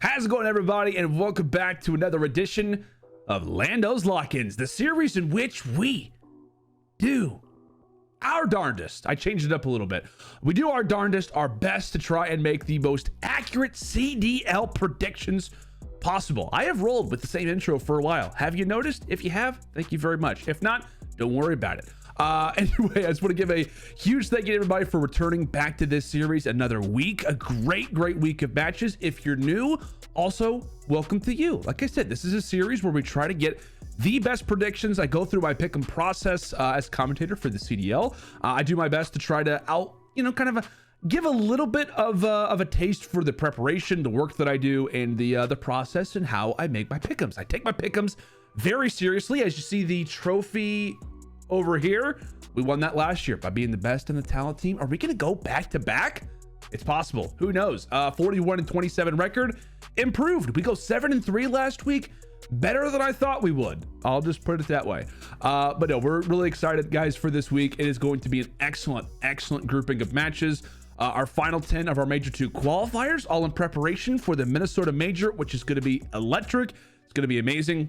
How's it going, everybody, and welcome back to another edition of LandO's Lock-ins, the series in which we do our darndest. I changed it up a little bit. We do our darndest, our best to try and make the most accurate CDL predictions possible. I have rolled with the same intro for a while. Have you noticed? If you have, thank you very much. If not, don't worry about it. Anyway, I just want to give a huge thank you to everybody for returning back to this series another week. A great week of matches. If you're new, also welcome to you. Like I said, this is a series where we try to get the best predictions. I go through my pick 'em process as commentator for the CDL. I do my best to try to give a little bit of a taste for the preparation, the work that I do, and the process and how I make my pick'ems. I take my pick'ems very seriously. As you see the trophy over here, we won that last year by being the best in the talent team. Are we going to go back to back? It's possible. Who knows? 41-27 record, improved. We go 7-3 last week. Better than I thought we would. I'll just put it that way. But no, we're really excited, guys, for this week. It is going to be an excellent grouping of matches. Our final 10 of our Major 2 qualifiers, all in preparation for the Minnesota Major, which is going to be electric. It's going to be amazing.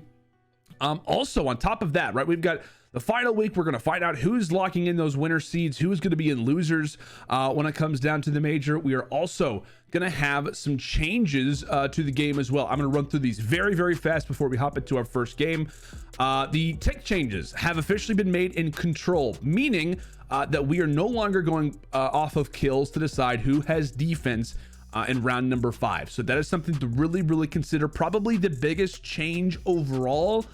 Also, on top of that, right, we've got the final week. We're going to find out who's locking in those winner seeds, who's going to be in losers when it comes down to the major. We are also going to have some changes to the game as well. I'm going to run through these very fast before we hop into our first game. The tech changes have officially been made in control, meaning that we are no longer going off of kills to decide who has defense in round number 5. So that is something to really consider. Probably the biggest change overall.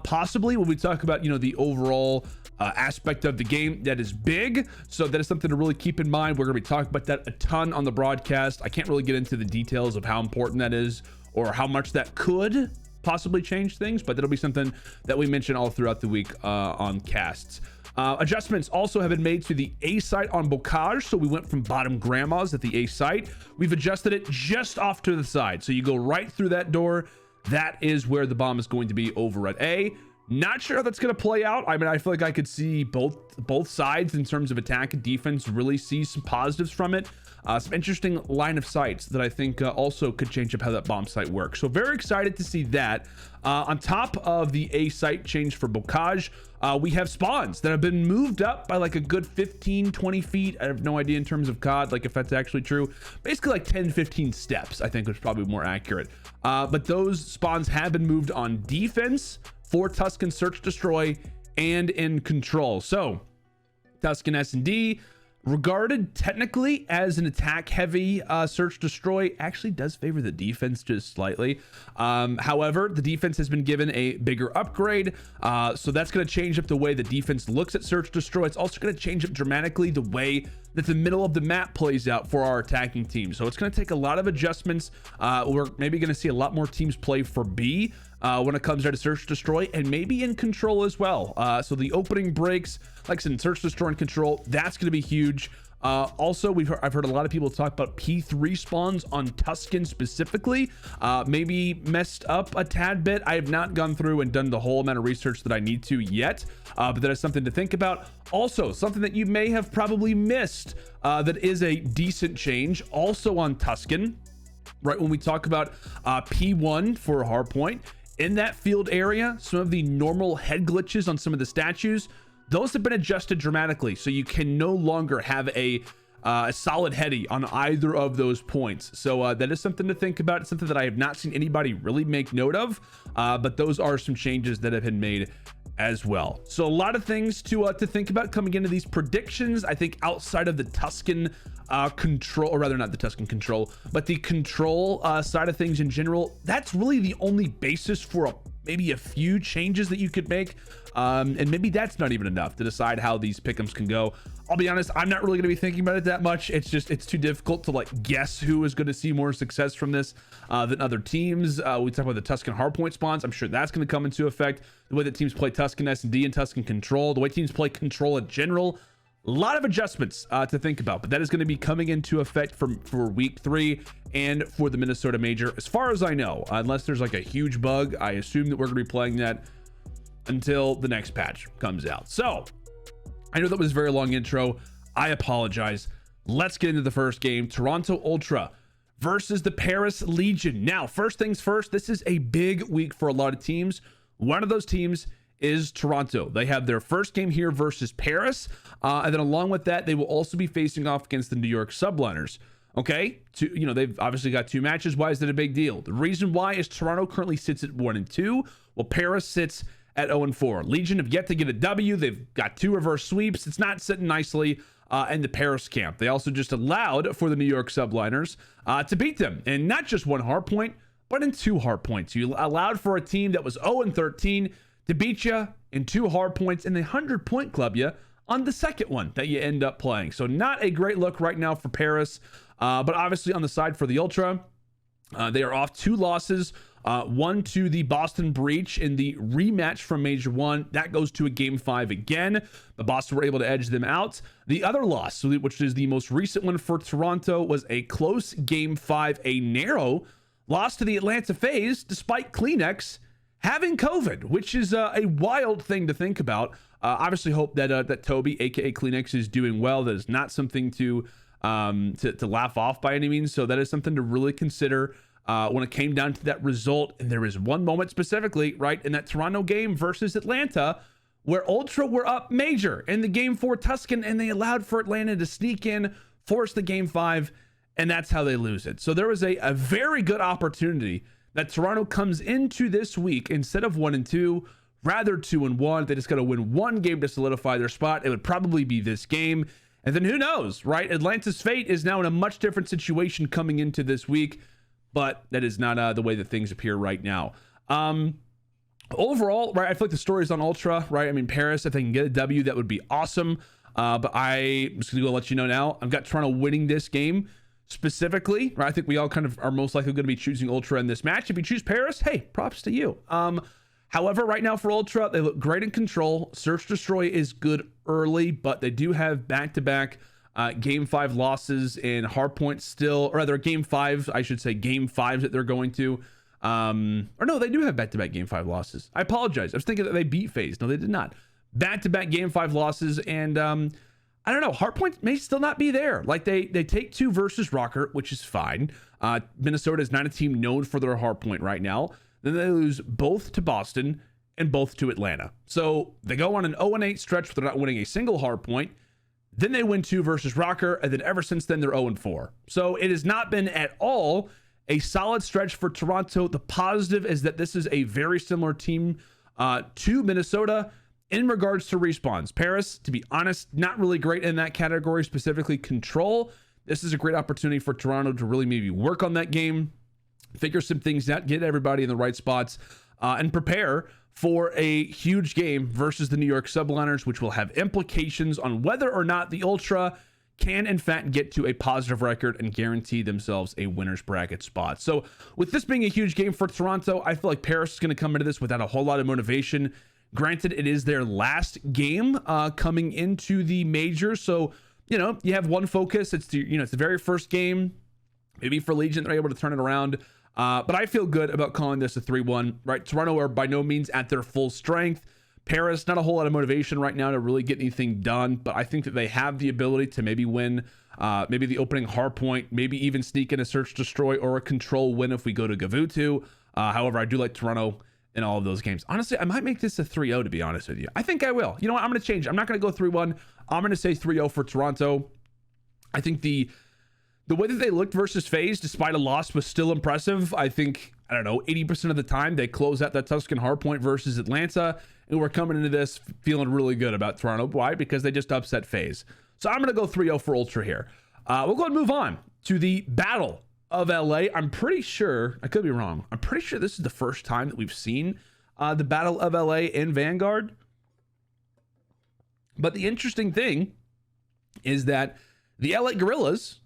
Possibly when we talk about, the overall aspect of the game, that is big. So that is something to really keep in mind. We're going to be talking about that a ton on the broadcast. I can't really get into the details of how important that is or how much that could possibly change things, but that'll be something that we mention all throughout the week on casts. Adjustments also have been made to the A site on Bocage. So we went from bottom grandmas at the A site. We've adjusted it just off to the side. So you go right through that door. That is where the bomb is going to be, over at A. Not sure how that's going to play out. I mean, I feel like I could see both sides in terms of attack and defense really see some positives from it. Some interesting line of sights that I think also could change up how that bomb site works. So very excited to see that. On top of the A site change for Bocage, we have spawns that have been moved up by like a good 15-20 feet. I have no idea in terms of COD, like if that's actually true. Basically like 10-15 steps, I think was probably more accurate. But those spawns have been moved on defense for Tuscan Search Destroy and in control. So Tuscan S&D, regarded technically as an attack heavy search destroy, actually does favor the defense just slightly. However, the defense has been given a bigger upgrade, so that's going to change up the way the defense looks at search destroy. It's also going to change up dramatically the way that the middle of the map plays out for our attacking team. So it's going to take a lot of adjustments. We're maybe going to see a lot more teams play for B when it comes down to search destroy, and maybe in control as well. So the opening breaks, like I said, in search destroy and control, that's going to be huge. Also, I've heard a lot of people talk about P3 spawns on Tuscan specifically, maybe messed up a tad bit. I have not gone through and done the whole amount of research that I need to yet, but that is something to think about. Also, something that you may have probably missed that is a decent change also on Tuscan, right? When we talk about P1 for hardpoint, in that field area, some of the normal head glitches on some of the statues, those have been adjusted dramatically. So you can no longer have a solid heady on either of those points. So that is something to think about. It's something that I have not seen anybody really make note of, but those are some changes that have been made as well. So a lot of things to think about coming into these predictions. I think outside of the Tuscan control, or rather not the Tuscan control, but the control side of things in general, that's really the only basis for maybe a few changes that you could make. And maybe that's not even enough to decide how these pick'ems can go. I'll be honest, I'm not really going to be thinking about it that much. It's too difficult to like guess who is going to see more success from this than other teams. We talk about the Tuscan hardpoint spawns. I'm sure that's going to come into effect. The way that teams play Tuscan S&D and Tuscan control, the way teams play control in general. A lot of adjustments to think about, but that is going to be coming into effect for week 3 and for the Minnesota Major. As far as I know, unless there's like a huge bug, I assume that we're going to be playing that until the next patch comes out. So I know that was a very long intro. I apologize. Let's get into the first game. Toronto Ultra versus the Paris Legion. Now, first things first, this is a big week for a lot of teams. One of those teams is Toronto. They have their first game here versus Paris. And then along with that, they will also be facing off against the New York Subliners. Okay, they've obviously got 2 matches. Why is it a big deal? The reason why is Toronto currently sits at 1-2, while Paris sits at 0-4. Legion have yet to get a W. They've got 2 reverse sweeps. It's not sitting nicely in the Paris camp. They also just allowed for the New York Subliners to beat them, and not just 1 hard point, but in 2 hard points. You allowed for a team that was 0-13 to beat you in 2 hard points, and they 100-point club you on the second one that you end up playing. So not a great look right now for Paris. But obviously on the side for the Ultra, they are off 2 losses, 1 to the Boston Breach in the rematch from Major 1. That goes to a Game 5 again, but Boston were able to edge them out. The other loss, which is the most recent one for Toronto, was a close Game 5, a narrow loss to the Atlanta FaZe, despite Kleenex having COVID, which is a wild thing to think about. Obviously hope that Toby, aka Kleenex, is doing well. That is not something to laugh off by any means. So that is something to really consider when it came down to that result. And there is one moment specifically, right, in that Toronto game versus Atlanta, where Ultra were up major in the Game 4 Tuscan, and they allowed for Atlanta to sneak in, force the Game 5, and that's how they lose it. So there was a very good opportunity that Toronto comes into this week instead of 1-2, rather 2-1. They just got to win 1 game to solidify their spot. It would probably be this game. And then who knows, right? Atlanta's fate is now in a much different situation coming into this week, but that is not the way that things appear right now. Overall, right, I feel like the story is on Ultra, right? I mean, Paris, if they can get a W, that would be awesome. But I'm just going to go let you know now, I've got Toronto winning this game specifically, right? I think we all kind of are most likely going to be choosing Ultra in this match. If you choose Paris, hey, props to you. However, right now for Ultra, they look great in control. Search Destroy is good early, but they do have back-to-back Game 5 losses in hardpoint still, or rather Game 5, I should say Game 5s that they're going to. Or no, they do have back-to-back Game 5 losses. I apologize. I was thinking that they beat FaZe. No, they did not. Back-to-back Game 5 losses, and I don't know, hardpoint may still not be there. Like they take 2 versus Rocker, which is fine. Minnesota is not a team known for their hardpoint right now. Then they lose both to Boston and both to Atlanta. So they go on an 0-8 stretch where they're not winning a single hard point. Then they win 2 versus Rocker, and then ever since then they're 0-4. So it has not been at all a solid stretch for Toronto. The positive is that this is a very similar team to Minnesota in regards to respawns. Paris, to be honest, not really great in that category, specifically control. This is a great opportunity for Toronto to really maybe work on that game, figure some things out, get everybody in the right spots, and prepare for a huge game versus the New York Subliners, which will have implications on whether or not the Ultra can in fact get to a positive record and guarantee themselves a winner's bracket spot. So with this being a huge game for Toronto, I feel like Paris is going to come into this without a whole lot of motivation. Granted, it is their last game coming into the major, so you have one focus. It's it's the very first game. Maybe for Legion they're able to turn it around. But I feel good about calling this a 3-1, right? Toronto are by no means at their full strength. Paris, not a whole lot of motivation right now to really get anything done, but I think that they have the ability to maybe win maybe the opening hard point, maybe even sneak in a search destroy or a control win if we go to Gavutu. However, I do like Toronto in all of those games. Honestly, I might make this a 3-0 to be honest with you. I think I will. You know what? I'm going to change. I'm not going to go 3-1. I'm going to say 3-0 for Toronto. I think the way that they looked versus FaZe, despite a loss, was still impressive. I think, 80% of the time they close out that Tuscan hardpoint versus Atlanta, and we're coming into this feeling really good about Toronto. Why? Because they just upset FaZe. So I'm going to go 3-0 for Ultra here. We'll go ahead and move on to the Battle of LA. I'm pretty sure, I could be wrong, I'm pretty sure this is the first time that we've seen the Battle of LA in Vanguard. But the interesting thing is that the LA Gorillas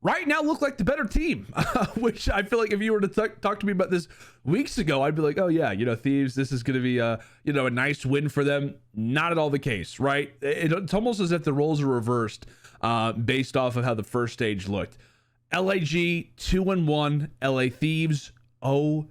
right now look like the better team, which I feel like if you were to talk to me about this weeks ago, I'd be like, oh yeah, Thieves, this is going to be a nice win for them. Not at all the case, right? It's almost as if the roles are reversed based off of how the first stage looked. LAG 2-1, LA Thieves 0-3.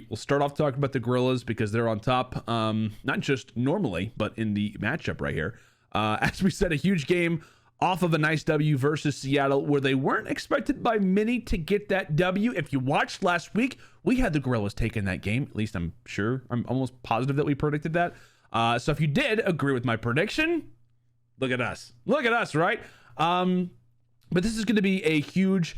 We'll start off talking about the Gorillas because they're on top, not just normally, but in the matchup right here. As we said, a huge game off of a nice W versus Seattle, where they weren't expected by many to get that W. If you watched last week, we had the Gorillas taking that game. At least I'm sure. I'm almost positive that we predicted that. So if you did agree with my prediction, look at us. Look at us, right? But this is going to be a huge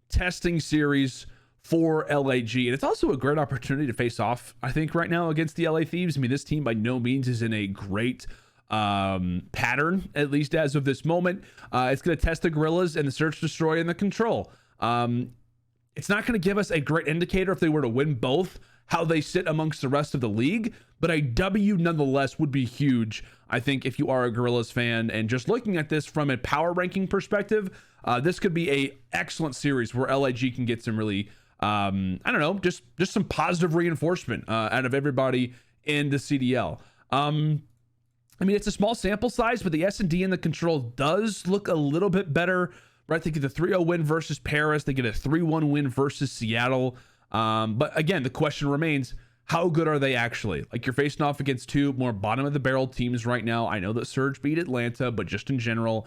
testing series for LAG. And it's also a great opportunity to face off, I think, right now against the LA Thieves. I mean, this team by no means is in a great pattern, at least as of this moment. It's going to test the Gorillas and the Search, Destroy, and the Control. It's not going to give us a great indicator if they were to win both, how they sit amongst the rest of the league, but a W nonetheless would be huge, I think, if you are a Gorillas fan. And just looking at this from a power ranking perspective, this could be a excellent series where LAG can get some really, I don't know, just some positive reinforcement out of everybody in the CDL. I mean, it's a small sample size, but the S&D and the Control does look a little bit better, right? They get a 3-0 win versus Paris. They get a 3-1 win versus Seattle. But again, the question remains, how good are they actually? Like, you're facing off against two more bottom of the barrel teams right now. I know that Surge beat Atlanta, but just in general,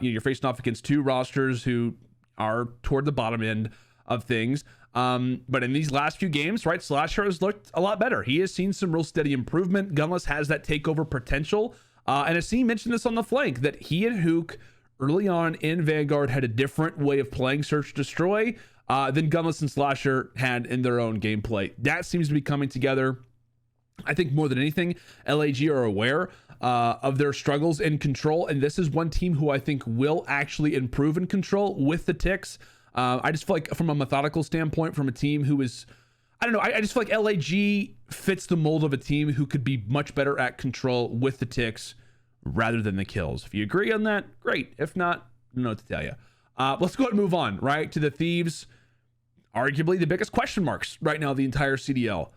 you're facing off against two rosters who are toward the bottom end of things. But in these last few games, right, Slasher has looked a lot better. He has seen some real steady improvement. Gunless has that takeover potential. And Asim mentioned this on the flank, that he and Hook early on in Vanguard had a different way of playing Search Destroy than Gunless and Slasher had in their own gameplay. That seems to be coming together. I think more than anything, LAG are aware of their struggles in Control. And this is one team who I think will actually improve in Control with the ticks. I just feel like from a methodical standpoint, from a team who is, I don't know, I just feel like LAG fits the mold of a team who could be much better at Control with the ticks rather than the kills. If you agree on that, great. If not, I don't know what to tell you. Let's go ahead and move on, right, to the Thieves. Arguably the biggest question marks right now, the entire CDL.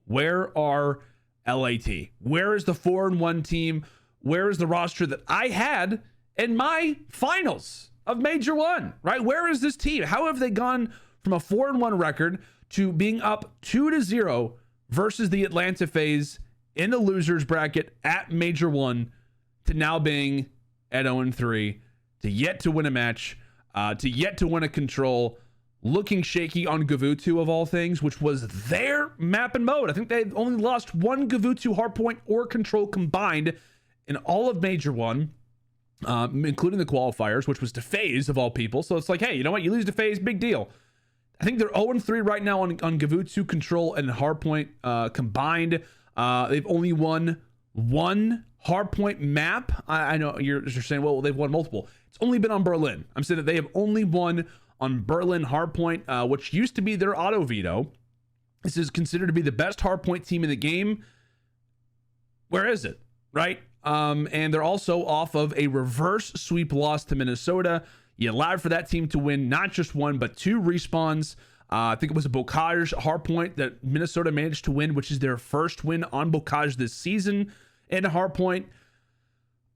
Where are LAT? Where is the 4-1 team? Where is the roster that I had in my finals of Major 1, right? Where is this team? How have they gone from a 4-1 record to being up 2-0 versus the Atlanta FaZe in the losers bracket at Major 1 to now being at 0-3, to yet to win a match, to yet to win a Control, looking shaky on Gavutu of all things, which was their map and mode. I think they only lost one Gavutu hardpoint or Control combined in all of Major 1. Including the qualifiers, which was to FaZe of all people. So it's like, hey, you know what? You lose to FaZe, big deal. I think they're 0-3 right now on Gavutu, Control, and Hardpoint combined. They've only won one Hardpoint map. I know you're saying, well, they've won multiple. It's only been on Berlin. I'm saying that they have only won on Berlin Hardpoint, which used to be their auto veto. This is considered to be the best Hardpoint team in the game. Where is it? Right? And they're also off of a reverse sweep loss to Minnesota. You allowed for that team to win not just one, but two respawns. I think it was a Bocage hardpoint that Minnesota managed to win, which is their first win on Bocage this season in a hardpoint.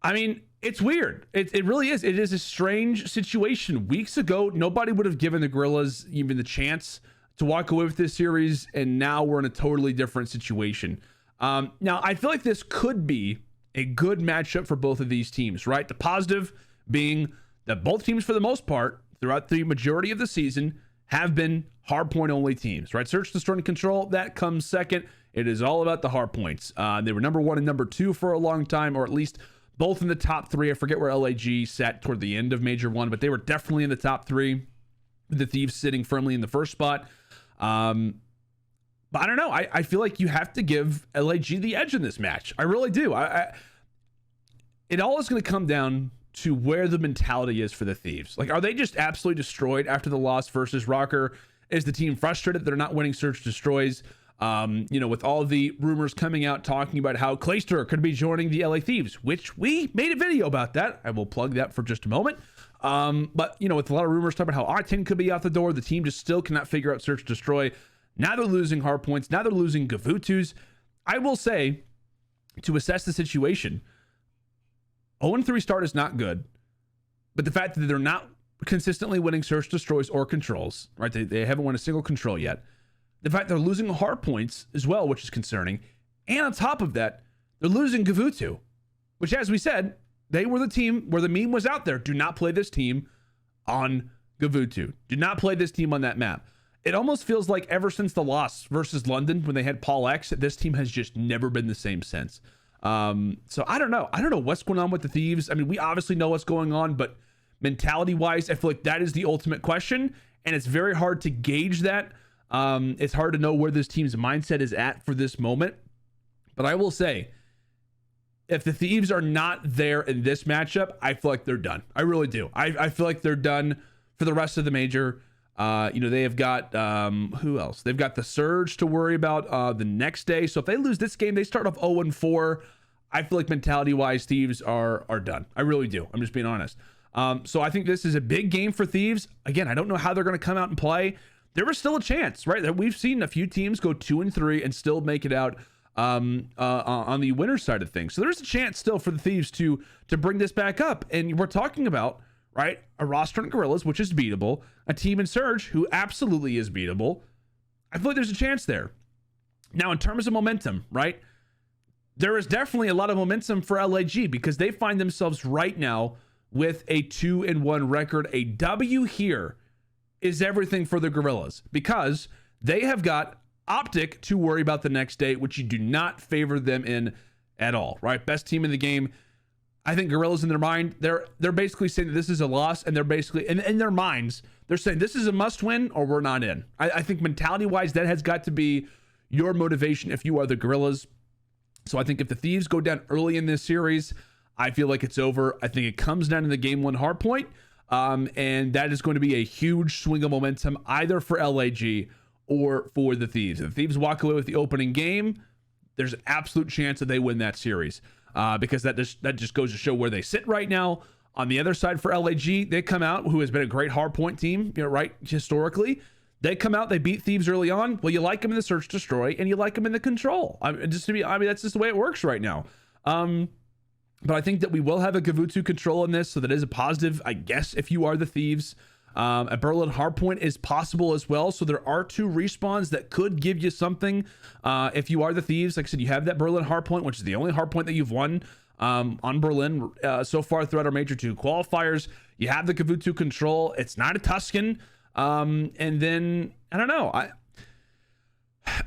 I mean, it's weird. It really is. It is a strange situation. Weeks ago, nobody would have given the Gorillas even the chance to walk away with this series, and now we're in a totally different situation. Now, I feel like this could be a good matchup for both of these teams, right? The positive being that both teams, for the most part, throughout the majority of the season, have been hardpoint only teams, right? Search, Destroy, and Control, that comes second. It is all about the hardpoints. They were number 1 and number 2 for a long time, or at least both in the top 3. I forget where LAG sat toward the end of Major 1, but they were definitely in the top 3. The Thieves sitting firmly in the first spot. But I don't know. I feel like you have to give LAG the edge in this match. I really do. It all is going to come down to where the mentality is for the Thieves. Like, are they just absolutely destroyed after the loss versus Rocker? Is the team frustrated that they're not winning Search Destroys? With all the rumors coming out talking about how Clayster could be joining the LA Thieves, which we made a video about that. I will plug that for just a moment. But with a lot of rumors talking about how Octane could be out the door, the team just still cannot figure out Search Destroy. Now they're losing hardpoints. Now they're losing Gavutus. I will say, to assess the situation, 0-3 start is not good. But the fact that they're not consistently winning Search Destroys or Controls, right? They haven't won a single Control yet. The fact they're losing hardpoints as well, which is concerning. And on top of that, they're losing Gavutu, which, as we said, They were the team where the meme was out there. Do not play this team on Gavutu. Do not play this team on that map. It almost feels like ever since the loss versus London when they had Paul X, this team has just never been the same since. So I don't know. I don't know what's going on with the Thieves. I mean, we obviously know what's going on, but mentality-wise, I feel like that is the ultimate question, and it's very hard to gauge that. It's hard to know where this team's mindset is at for this moment. But I will say, if the Thieves are not there in this matchup, I feel like they're done. I really do. I feel like they're done for the rest of the major. They have got who else? They've got the Surge to worry about the next day. So if they lose this game, they start off 0-4. I feel like mentality-wise, Thieves are done. I really do. I'm just being honest. So I think this is a big game for Thieves. Again, I don't know how they're going to come out and play. There was still a chance, right? That we've seen a few teams go 2-3 and still make it out on the winner's side of things. So there's a chance still for the Thieves to bring this back up. And we're talking about, right, a roster in Gorillas, which is beatable, a team in Surge, who absolutely is beatable. I feel like there's a chance there. Now, in terms of momentum, right, there is definitely a lot of momentum for LAG because they find themselves right now with a 2-1 record. A W here is everything for the Gorillas because they have got Optic to worry about the next day, which you do not favor them in at all, right? Best team in the game. I think Gorillas in their mind, they're basically saying that this is a loss, and they're basically, in their minds, they're saying this is a must win or we're not in. I think mentality-wise, that has got to be your motivation if you are the Gorillas. So I think if the Thieves go down early in this series, I feel like it's over. I think it comes down to the game one hard point, and that is going to be a huge swing of momentum either for LAG or for the Thieves. If the Thieves walk away with the opening game, there's an absolute chance that they win that series. Because that just goes to show where they sit right now. On the other side for LAG, they come out, who has been a great hardpoint team, right, historically. They come out, they beat Thieves early on. Well, you like them in the Search Destroy, and you like them in the Control. That's just the way it works right now. But I think that we will have a Gavutu control in this, so that is a positive, I guess, if you are the Thieves. A Berlin hardpoint is possible as well, so there are 2 respawns that could give you something if you are the Thieves. Like I said, you have that Berlin hardpoint, which is the only hardpoint that you've won on Berlin so far throughout our Major 2 qualifiers. You have the Gavutu control. It's not a Tuscan. And then, I don't know.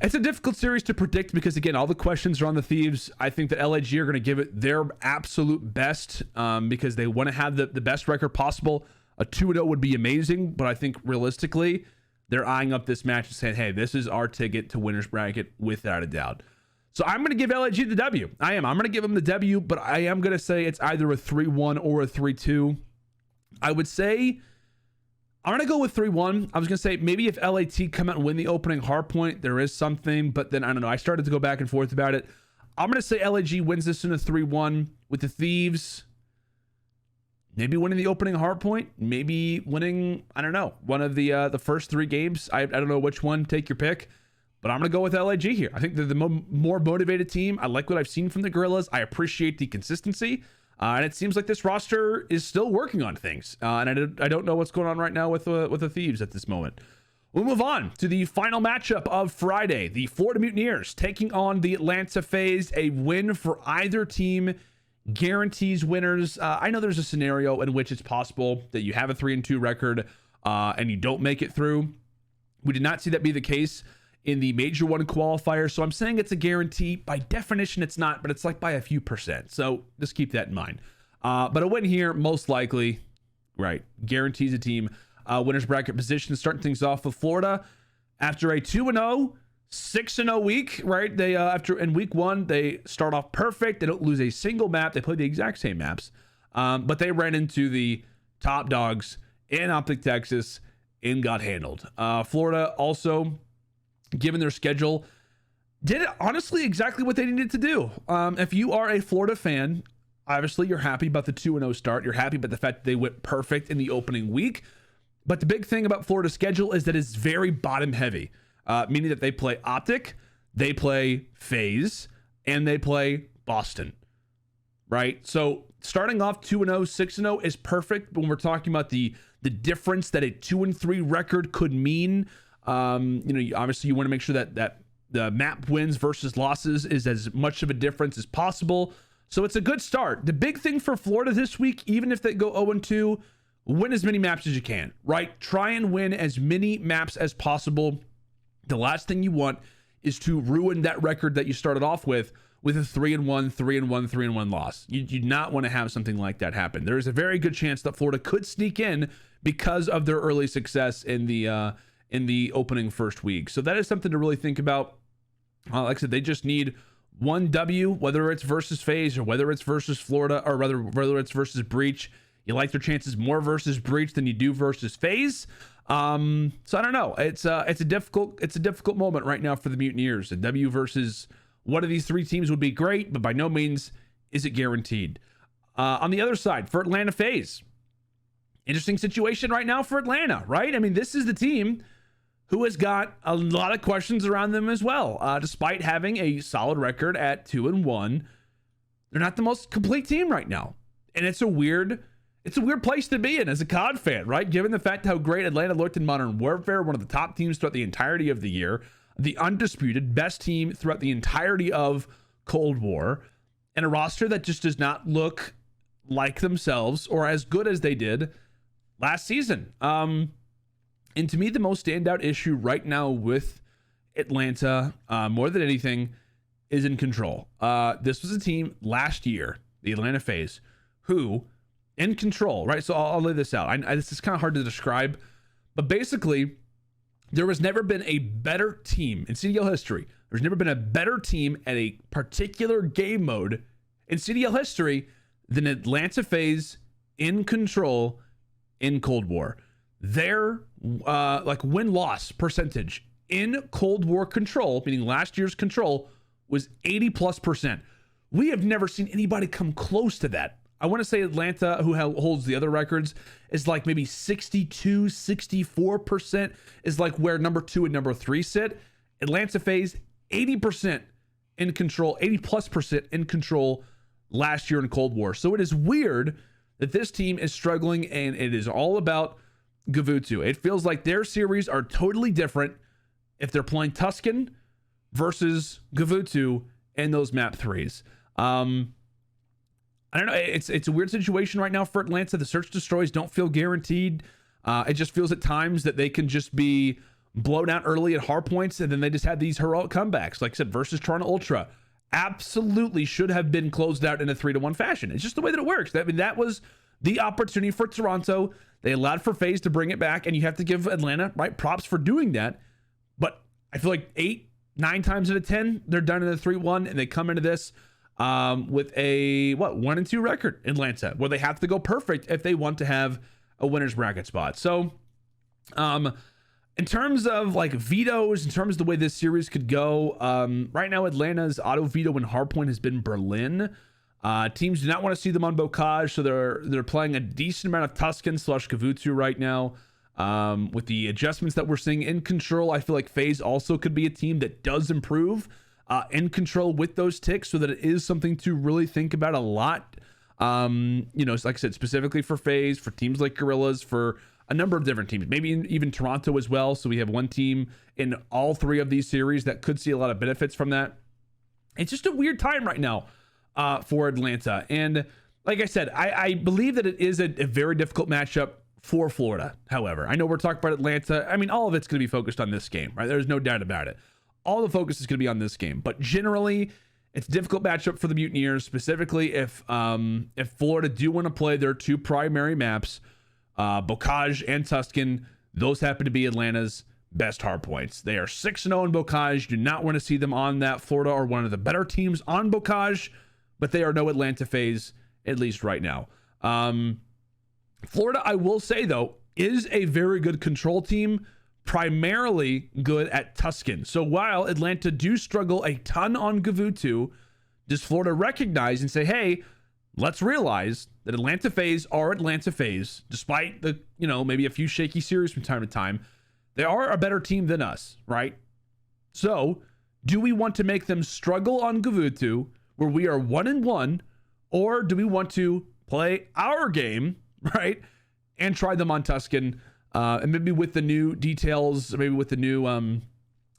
It's a difficult series to predict because, again, all the questions are on the Thieves. I think that LAG are going to give it their absolute best because they want to have the best record possible. A 2-0 would be amazing, but I think realistically, they're eyeing up this match and saying, hey, this is our ticket to winner's bracket without a doubt. So I'm going to give LAG the W. I'm going to give them the W, but I am going to say it's either a 3-1 or a 3-2. I would say I'm going to go with 3-1. I was going to say maybe if LAT come out and win the opening hardpoint, there is something, but then I don't know. I started to go back and forth about it. I'm going to say LAG wins this in a 3-1 with the Thieves. Maybe winning the opening hardpoint, maybe winning, I don't know, one of the first 3 games. I don't know which one, take your pick. But I'm going to go with LAG here. I think they're the more motivated team. I like what I've seen from the Gorillas. I appreciate the consistency. And it seems like this roster is still working on things. And I don't know what's going on right now with the Thieves at this moment. We'll move on to the final matchup of Friday. The Florida Mutineers taking on the Atlanta FaZe. A win for either team guarantees winners. I know there's a scenario in which it's possible that you have a 3-2 record and you don't make it through. We did not see that be the case in the Major 1 qualifier, so I'm saying it's a guarantee. By definition, it's not, but it's like by a few percent. So just keep that in mind. But a win here, most likely, right, guarantees a team winner's bracket position. Starting things off with Florida after a 2-0. 6-0 week, right? They in week 1 they start off perfect. They don't lose a single map. They play the exact same maps, but they ran into the top dogs in Optic, Texas, and got handled. Florida also, given their schedule, did honestly exactly what they needed to do. If you are a Florida fan, obviously you're happy about the 2-0 start. You're happy about the fact that they went perfect in the opening week. But the big thing about Florida's schedule is that it's very bottom heavy. Meaning that they play Optic, they play FaZe, and they play Boston, right? So starting off 2-0, 6-0 is perfect. But when we're talking about the difference that a 2-3 record could mean, obviously you want to make sure that the map wins versus losses is as much of a difference as possible. So it's a good start. The big thing for Florida this week, even if they go 0-2, win as many maps as you can, right? Try and win as many maps as possible. The last thing you want is to ruin that record that you started off with a 3-1, 3-1, 3-1 loss. You do not want to have something like that happen. There is a very good chance that Florida could sneak in because of their early success in the opening first week. So that is something to really think about. Like I said, they just need one W, whether it's versus FaZe or whether it's versus Florida, or whether it's versus Breach. You like their chances more versus Breach than you do versus FaZe. So I don't know. It's a difficult moment right now for the Mutineers. A W versus one of these three teams would be great, but by no means is it guaranteed. On the other side, for Atlanta FaZe, interesting situation right now for Atlanta, right? I mean, this is the team who has got a lot of questions around them as well. Despite having a solid record at 2-1, they're not the most complete team right now. And it's a weird place to be in as a COD fan, right? Given the fact how great Atlanta looked in Modern Warfare, one of the top teams throughout the entirety of the year, the undisputed best team throughout the entirety of Cold War, and a roster that just does not look like themselves or as good as they did last season. And to me, the most standout issue right now with Atlanta, more than anything, is in control. This was a team last year, the Atlanta FaZe, who, in control, right? So I'll lay this out. This is kind of hard to describe, but basically, there has never been a better team in CDL history. There's never been a better team at a particular game mode in CDL history than Atlanta FaZe in control in Cold War. Their win-loss percentage in Cold War control, meaning last year's control, was 80+%. We have never seen anybody come close to that. I want to say Atlanta, who holds the other records, is like maybe 62, 64% is like where number 2 and number 3 sit. Atlanta FaZe, 80% in control, 80+% in control last year in Cold War. So it is weird that this team is struggling, and it is all about Gavutu. It feels like their series are totally different if they're playing Tuscan versus Gavutu in those map 3s. I don't know. It's a weird situation right now for Atlanta. The search destroys don't feel guaranteed. It just feels at times that they can just be blown out early at hard points, and then they just have these heroic comebacks. Like I said, versus Toronto Ultra, absolutely should have been closed out in a 3-1 fashion. It's just the way that it works. I mean, that was the opportunity for Toronto. They allowed for FaZe to bring it back, and you have to give Atlanta, right, props for doing that. But I feel like 8-9 times out of 10, they're done in a 3-1, and they come into this with a 1-2 record in Atlanta, where they have to go perfect if they want to have a winner's bracket spot. So in terms of like vetoes, in terms of the way this series could go, right now Atlanta's auto veto in hardpoint has been Berlin. Teams do not want to see them on Bocage, so they're playing a decent amount of Tuscan / Gavutu right now. With the adjustments that we're seeing in control, I feel like FaZe also could be a team that does improve in control with those ticks, so that it is something to really think about a lot. Like I said, specifically for FaZe, for teams like Gorillas, for a number of different teams, maybe even Toronto as well. So we have one team in all 3 of these series that could see a lot of benefits from that. It's just a weird time right now for Atlanta. And like I said, I believe that it is a very difficult matchup for Florida. However, I know we're talking about Atlanta. I mean, all of it's going to be focused on this game, right? There's no doubt about it. All the focus is going to be on this game, but generally it's a difficult matchup for the Mutineers, specifically if Florida do want to play their 2 primary maps, Bocage and Tuscan. Those happen to be Atlanta's best hard points. They are 6-0 in Bocage. Do not want to see them on that. Florida are one of the better teams on Bocage, but they are no Atlanta FaZe, at least right now. Florida, I will say though, is a very good control team, primarily good at Tuscan. So while Atlanta do struggle a ton on Gavutu, does Florida recognize and say, hey, let's realize that Atlanta FaZe are Atlanta FaZe, despite the, maybe a few shaky series from time to time. They are a better team than us, right? So do we want to make them struggle on Gavutu, where we are 1-1, or do we want to play our game, right, and try them on Tuscan? And maybe with the new details, maybe with the new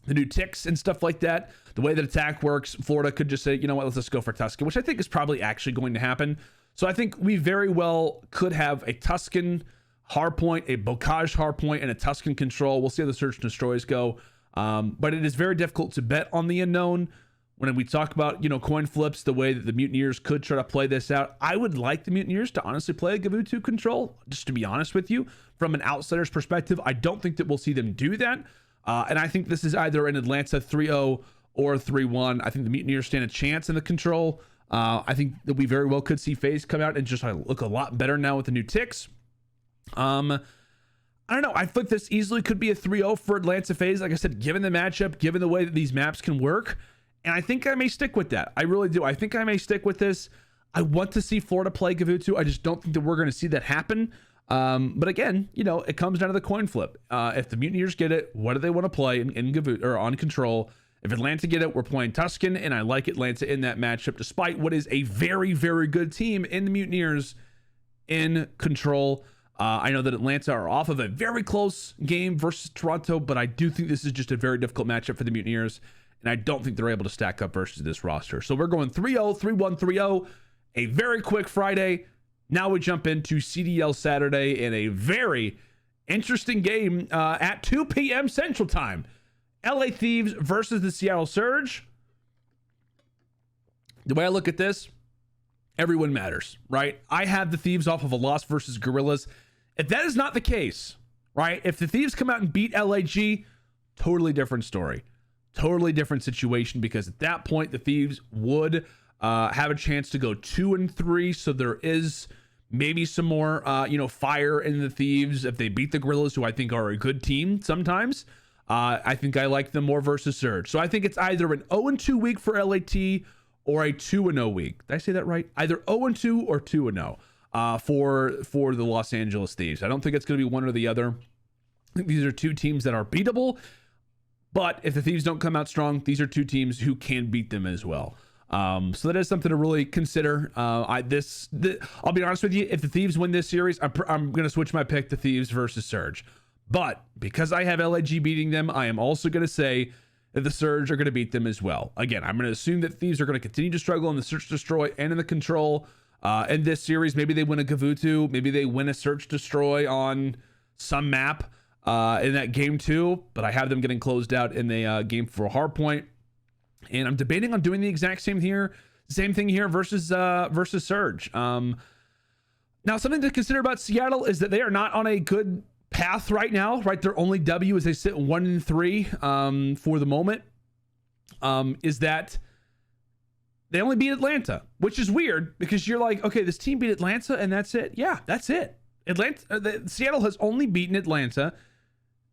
the new ticks and stuff like that, the way that attack works, Florida could just say, you know what, let's just go for Tuscan, which I think is probably actually going to happen. So I think we very well could have a Tuscan hardpoint, a Bocage hardpoint, and a Tuscan control. We'll see how the search and destroys go. But it is very difficult to bet on the unknown. When we talk about, coin flips, the way that the Mutineers could try to play this out, I would like the Mutineers to honestly play a Gavutu control, just to be honest with you. From an outsider's perspective, I don't think that we'll see them do that. And I think this is either an Atlanta 3-0 or 3-1. I think the Mutineers stand a chance in the control. I think that we very well could see FaZe come out and just look a lot better now with the new ticks. I don't know. I think this easily could be a 3-0 for Atlanta FaZe. Like I said, given the matchup, given the way that these maps can work. And I think I may stick with that. I really do. I think I may stick with this. I want to see Florida play Gavutu. I just don't think that we're going to see that happen. But again, it comes down to the coin flip. If the Mutineers get it, what do they want to play in Gavutu or on control? If Atlanta get it, we're playing Tuscan, and I like Atlanta in that matchup, despite what is a very, very good team in the Mutineers in control. I know that Atlanta are off of a very close game versus Toronto, but I do think this is just a very difficult matchup for the Mutineers. And I don't think they're able to stack up versus this roster. So we're going 3-0, 3-1, 3-0. A very quick Friday. Now we jump into CDL Saturday in a very interesting game at 2 p.m. Central Time. LA Thieves versus the Seattle Surge. The way I look at this, everyone matters, right? I have the Thieves off of a loss versus Gorillas. If that is not the case, right? If the Thieves come out and beat LAG, totally different story. Totally different situation, because at that point the Thieves would have a chance to go 2-3. So there is maybe some more fire in the Thieves if they beat the Gorillas, who I think are a good team sometimes. I think I like them more versus Surge. So I think it's either an 0-2 week for LAT or a 2-0 week. Did I say that right? Either 0-2 or 2-0 for the Los Angeles Thieves. I don't think it's going to be one or the other. I think these are two teams that are beatable. But if the Thieves don't come out strong, these are two teams who can beat them as well. So that is something to really consider. I'll be honest with you. If the Thieves win this series, I'm going to switch my pick to Thieves versus Surge. But because I have LAG beating them, I am also going to say that the Surge are going to beat them as well. Again, I'm going to assume that Thieves are going to continue to struggle in the Search Destroy and in the Control. In this series, maybe they win a Gavutu. Maybe they win a Search Destroy on some map. In that game too, but I have them getting closed out in the game for a hardpoint, and I'm debating on doing the exact same thing here versus Surge. Now, something to consider about Seattle is that they are not on a good path right now. Right, their only W as they sit 1-3 for the moment. Is that they only beat Atlanta, which is weird because you're like, okay, this team beat Atlanta and that's it. Yeah, that's it. Seattle has only beaten Atlanta.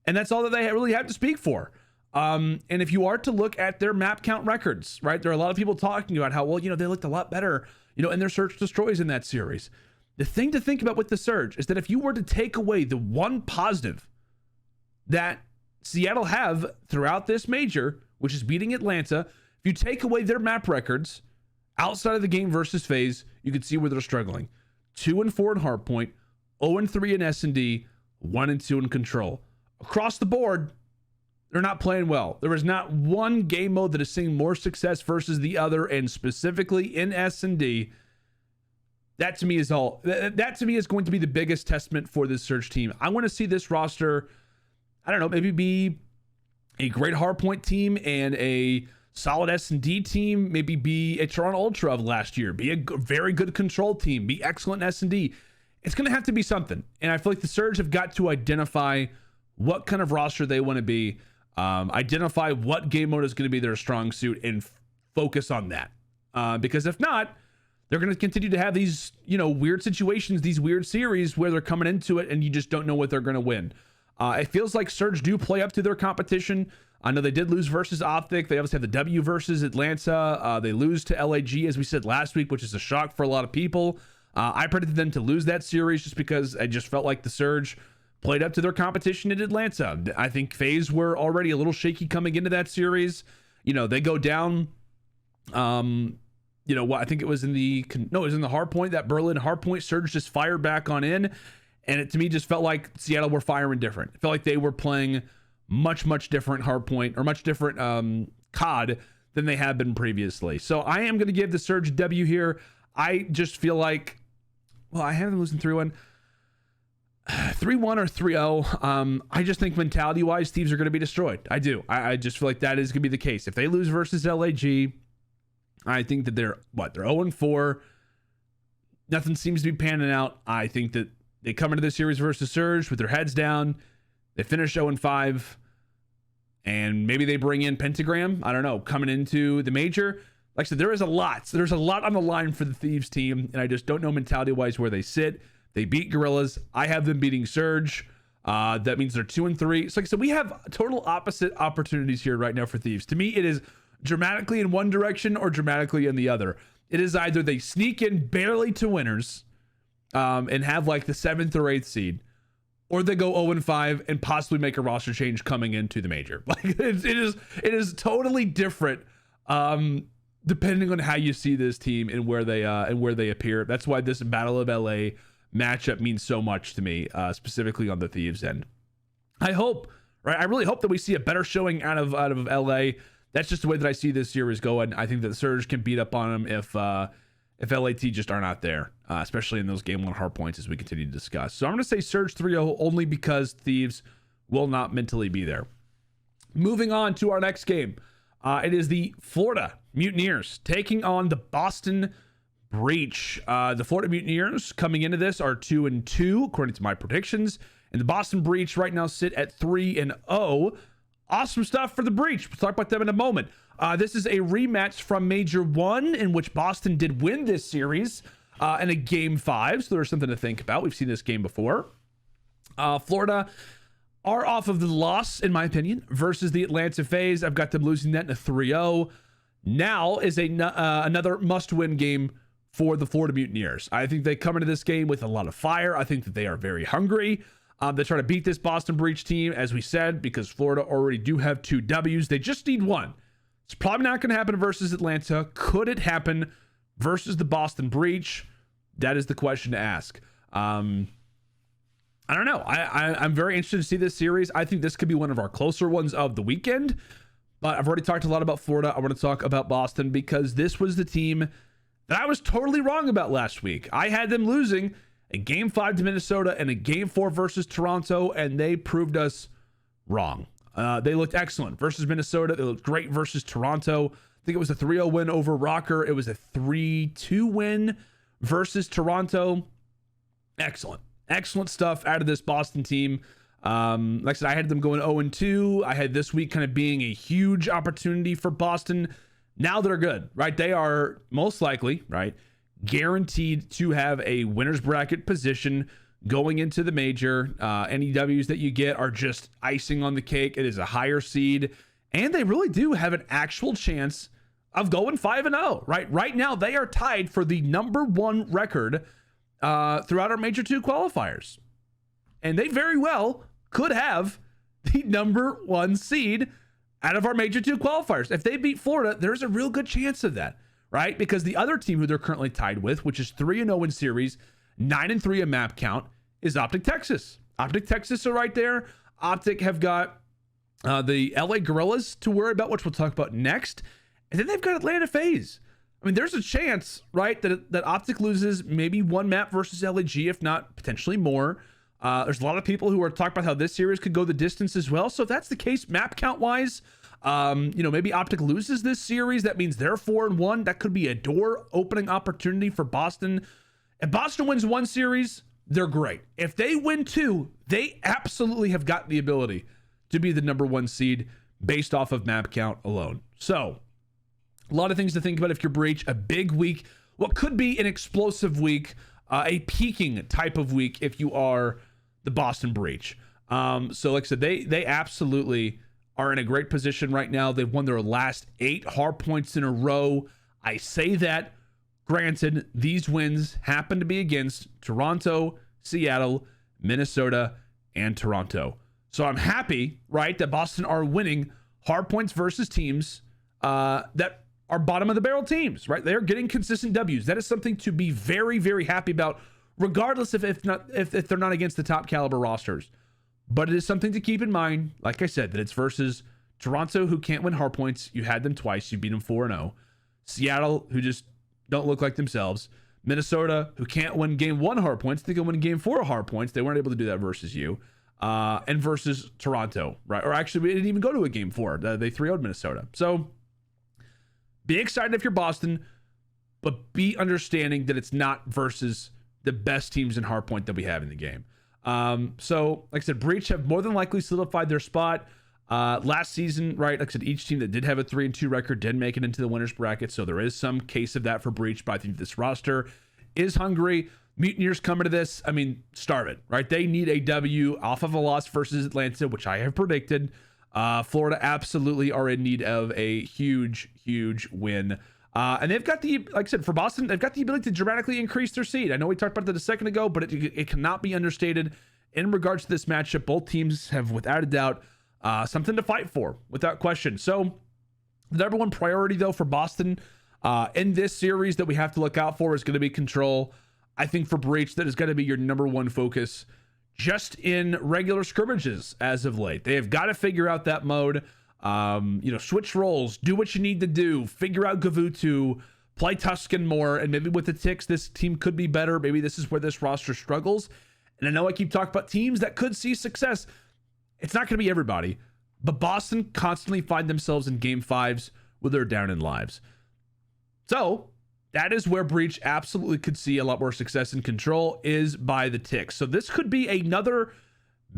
And that's all that they really have to speak for. And if you are to look at their map count records, right, there are a lot of people talking about how, well, they looked a lot better, in their Search Destroys in that series. The thing to think about with the Surge is that if you were to take away the one positive that Seattle have throughout this major, which is beating Atlanta, if you take away their map records outside of the game versus FaZe, you can see where they're struggling. 2-4 in Hardpoint, 0-3 in S&D, 1-2 in Control. Across the board, they're not playing well. There is not one game mode that is seeing more success versus the other, and specifically in S&D. That to me is going to be the biggest testament for this Surge team. I want to see this roster, I don't know, maybe be a great hardpoint team and a solid S&D team, maybe be a Toronto Ultra of last year, be a very good control team, be excellent in S&D. It's going to have to be something. And I feel like the Surge have got to identify what kind of roster they want to be, identify what game mode is going to be their strong suit, and focus on that. Because if not, they're going to continue to have these, weird situations, these weird series where they're coming into it and you just don't know what they're going to win. It feels like Surge do play up to their competition. I know they did lose versus Optic. They obviously have the W versus Atlanta. They lose to LAG, as we said last week, which is a shock for a lot of people. I predicted them to lose that series just because I just felt like the Surge played up to their competition in Atlanta. I think FaZe were already a little shaky coming into that series. They go down. I think it was in the hardpoint, that Berlin hardpoint. Surge just fired back on in, and it to me just felt like Seattle were firing different. It felt like they were playing much different hardpoint, or much different COD than they have been previously. So I am going to give the Surge a W here. I just feel like, well, I have them losing 3-1. 3-1 or 3-0. I just think mentality wise, Thieves are going to be destroyed. I do. I just feel like that is going to be the case. If they lose versus LAG, I think that they're 0-4. Nothing seems to be panning out. I think that they come into the series versus Surge with their heads down. They finish 0-5. And maybe they bring in Pentagram. I don't know. Coming into the major. Like I said, there is a lot. So there's a lot on the line for the Thieves team. And I just don't know mentality wise where they sit. They beat Gorillas. I have them beating Surge. That means they're 2-3. So like I said, we have total opposite opportunities here right now for Thieves. To me, it is dramatically in one direction or dramatically in the other. It is either they sneak in barely to winners and have like the 7th or 8th seed, or they go 0-5 and possibly make a roster change coming into the major. Like it is totally different depending on how you see this team and where they appear. That's why this Battle of LA matchup means so much to me, specifically on the Thieves end. I hope, right? I really hope that we see a better showing out of LA. That's just the way that I see this series going. I think that Surge can beat up on them if LAT just are not there, especially in those game 1 hard points as we continue to discuss. So I'm going to say Surge 3-0 only because Thieves will not mentally be there. Moving on to our next game. It is the Florida Mutineers taking on the Boston Breach. The Florida Mutineers coming into this are 2-2 according to my predictions, and the Boston Breach right now sit at 3-0. Awesome stuff for the Breach. We'll talk about them in a moment. This is a rematch from Major 1 in which Boston did win this series in a game 5, so there's something to think about. We've seen this game before. Florida are off of the loss, in my opinion, versus the Atlanta FaZe. I've got them losing that in a 3-0. Now is another must-win game for the Florida Mutineers. I think they come into this game with a lot of fire. I think that they are very hungry. They try to beat this Boston Breach team, as we said, because Florida already do have 2 Ws. They just need 1. It's probably not going to happen versus Atlanta. Could it happen versus the Boston Breach? That is the question to ask. I don't know. I'm very interested to see this series. I think this could be one of our closer ones of the weekend. But I've already talked a lot about Florida. I want to talk about Boston because this was the team that I was totally wrong about last week. I had them losing a game 5 to Minnesota and a game 4 versus Toronto, and they proved us wrong. They looked excellent versus Minnesota. They looked great versus Toronto. I think it was a 3-0 win over Rocker. It was a 3-2 win versus Toronto. Excellent stuff out of this Boston team. Like I said, I had them going 0-2. I had this week kind of being a huge opportunity for Boston. Now they're good, right? They are most likely, right, guaranteed to have a winner's bracket position going into the major. Any W's that you get are just icing on the cake. It is a higher seed, and they really do have an actual chance of going 5-0, right? Right now, they are tied for the #1 record throughout our Major 2 qualifiers. And they very well could have the #1 seed out of our Major 2 qualifiers. If they beat Florida, there's a real good chance of that, right? Because the other team who they're currently tied with, which is 3-0 in series, 9-3 in map count, is Optic Texas. Optic Texas are right there. Optic have got the LA Gorillas to worry about, which we'll talk about next. And then they've got Atlanta FaZe. I mean, there's a chance, right, that Optic loses maybe 1 map versus LAG, if not potentially more. There's a lot of people who are talking about how this series could go the distance as well. So if that's the case, map count wise, maybe Optic loses this series. That means they're 4-1. That could be a door opening opportunity for Boston. If Boston wins 1 series, they're great. If they win 2, they absolutely have got the ability to be the #1 seed based off of map count alone. So a lot of things to think about if you're Breach. A big week, what could be an explosive week, a peaking type of week if you are the Boston Breach. So like I said, they absolutely are in a great position right now. They've won their last 8 hard points in a row. I say that, granted, these wins happen to be against Toronto, Seattle, Minnesota, and Toronto. So I'm happy, right, that Boston are winning hard points versus teams that are bottom of the barrel teams, right? They're getting consistent W's. That is something to be very, very happy about, regardless if they're not against the top caliber rosters. but it is something to keep in mind. Like I said, that it's versus Toronto, who can't win hardpoints. You had them twice. You beat them 4-0. Seattle, who just don't look like themselves. Minnesota, who can't win game 1 hardpoints. They can win game 4 hardpoints. They weren't able to do that versus you. And versus Toronto, right? Or actually, we didn't even go to a game 4. They 3-0'd Minnesota. So be excited if you're Boston, but be understanding that it's not versus the best teams in hardpoint that we have in the game. So like I said, Breach have more than likely solidified their spot. Last season, right? Like I said, each team that did have a 3-2 record did make it into the winners bracket. So there is some case of that for Breach, but I think this roster is hungry. Mutineers coming to this, I mean, starve it, right? They need a W off of a loss versus Atlanta, which I have predicted. Florida absolutely are in need of a huge win. And they've got the, like I said, for Boston, they've got the ability to dramatically increase their seed. I know we talked about that a second ago, but it cannot be understated in regards to this matchup. Both teams have, without a doubt, something to fight for, without question. So the number one priority, though, for Boston in this series that we have to look out for is going to be control. I think for Breach, that is going to be your number one focus just in regular scrimmages as of late. They have got to figure out that mode. Switch roles, do what you need to do, figure out Gavutu, play Tuscan more, and maybe with the ticks, this team could be better. Maybe this is where this roster struggles. And I know I keep talking about teams that could see success. It's not going to be everybody, but Boston constantly find themselves in game 5s where they're down in lives. So that is where Breach absolutely could see a lot more success and control, is by the ticks. So this could be another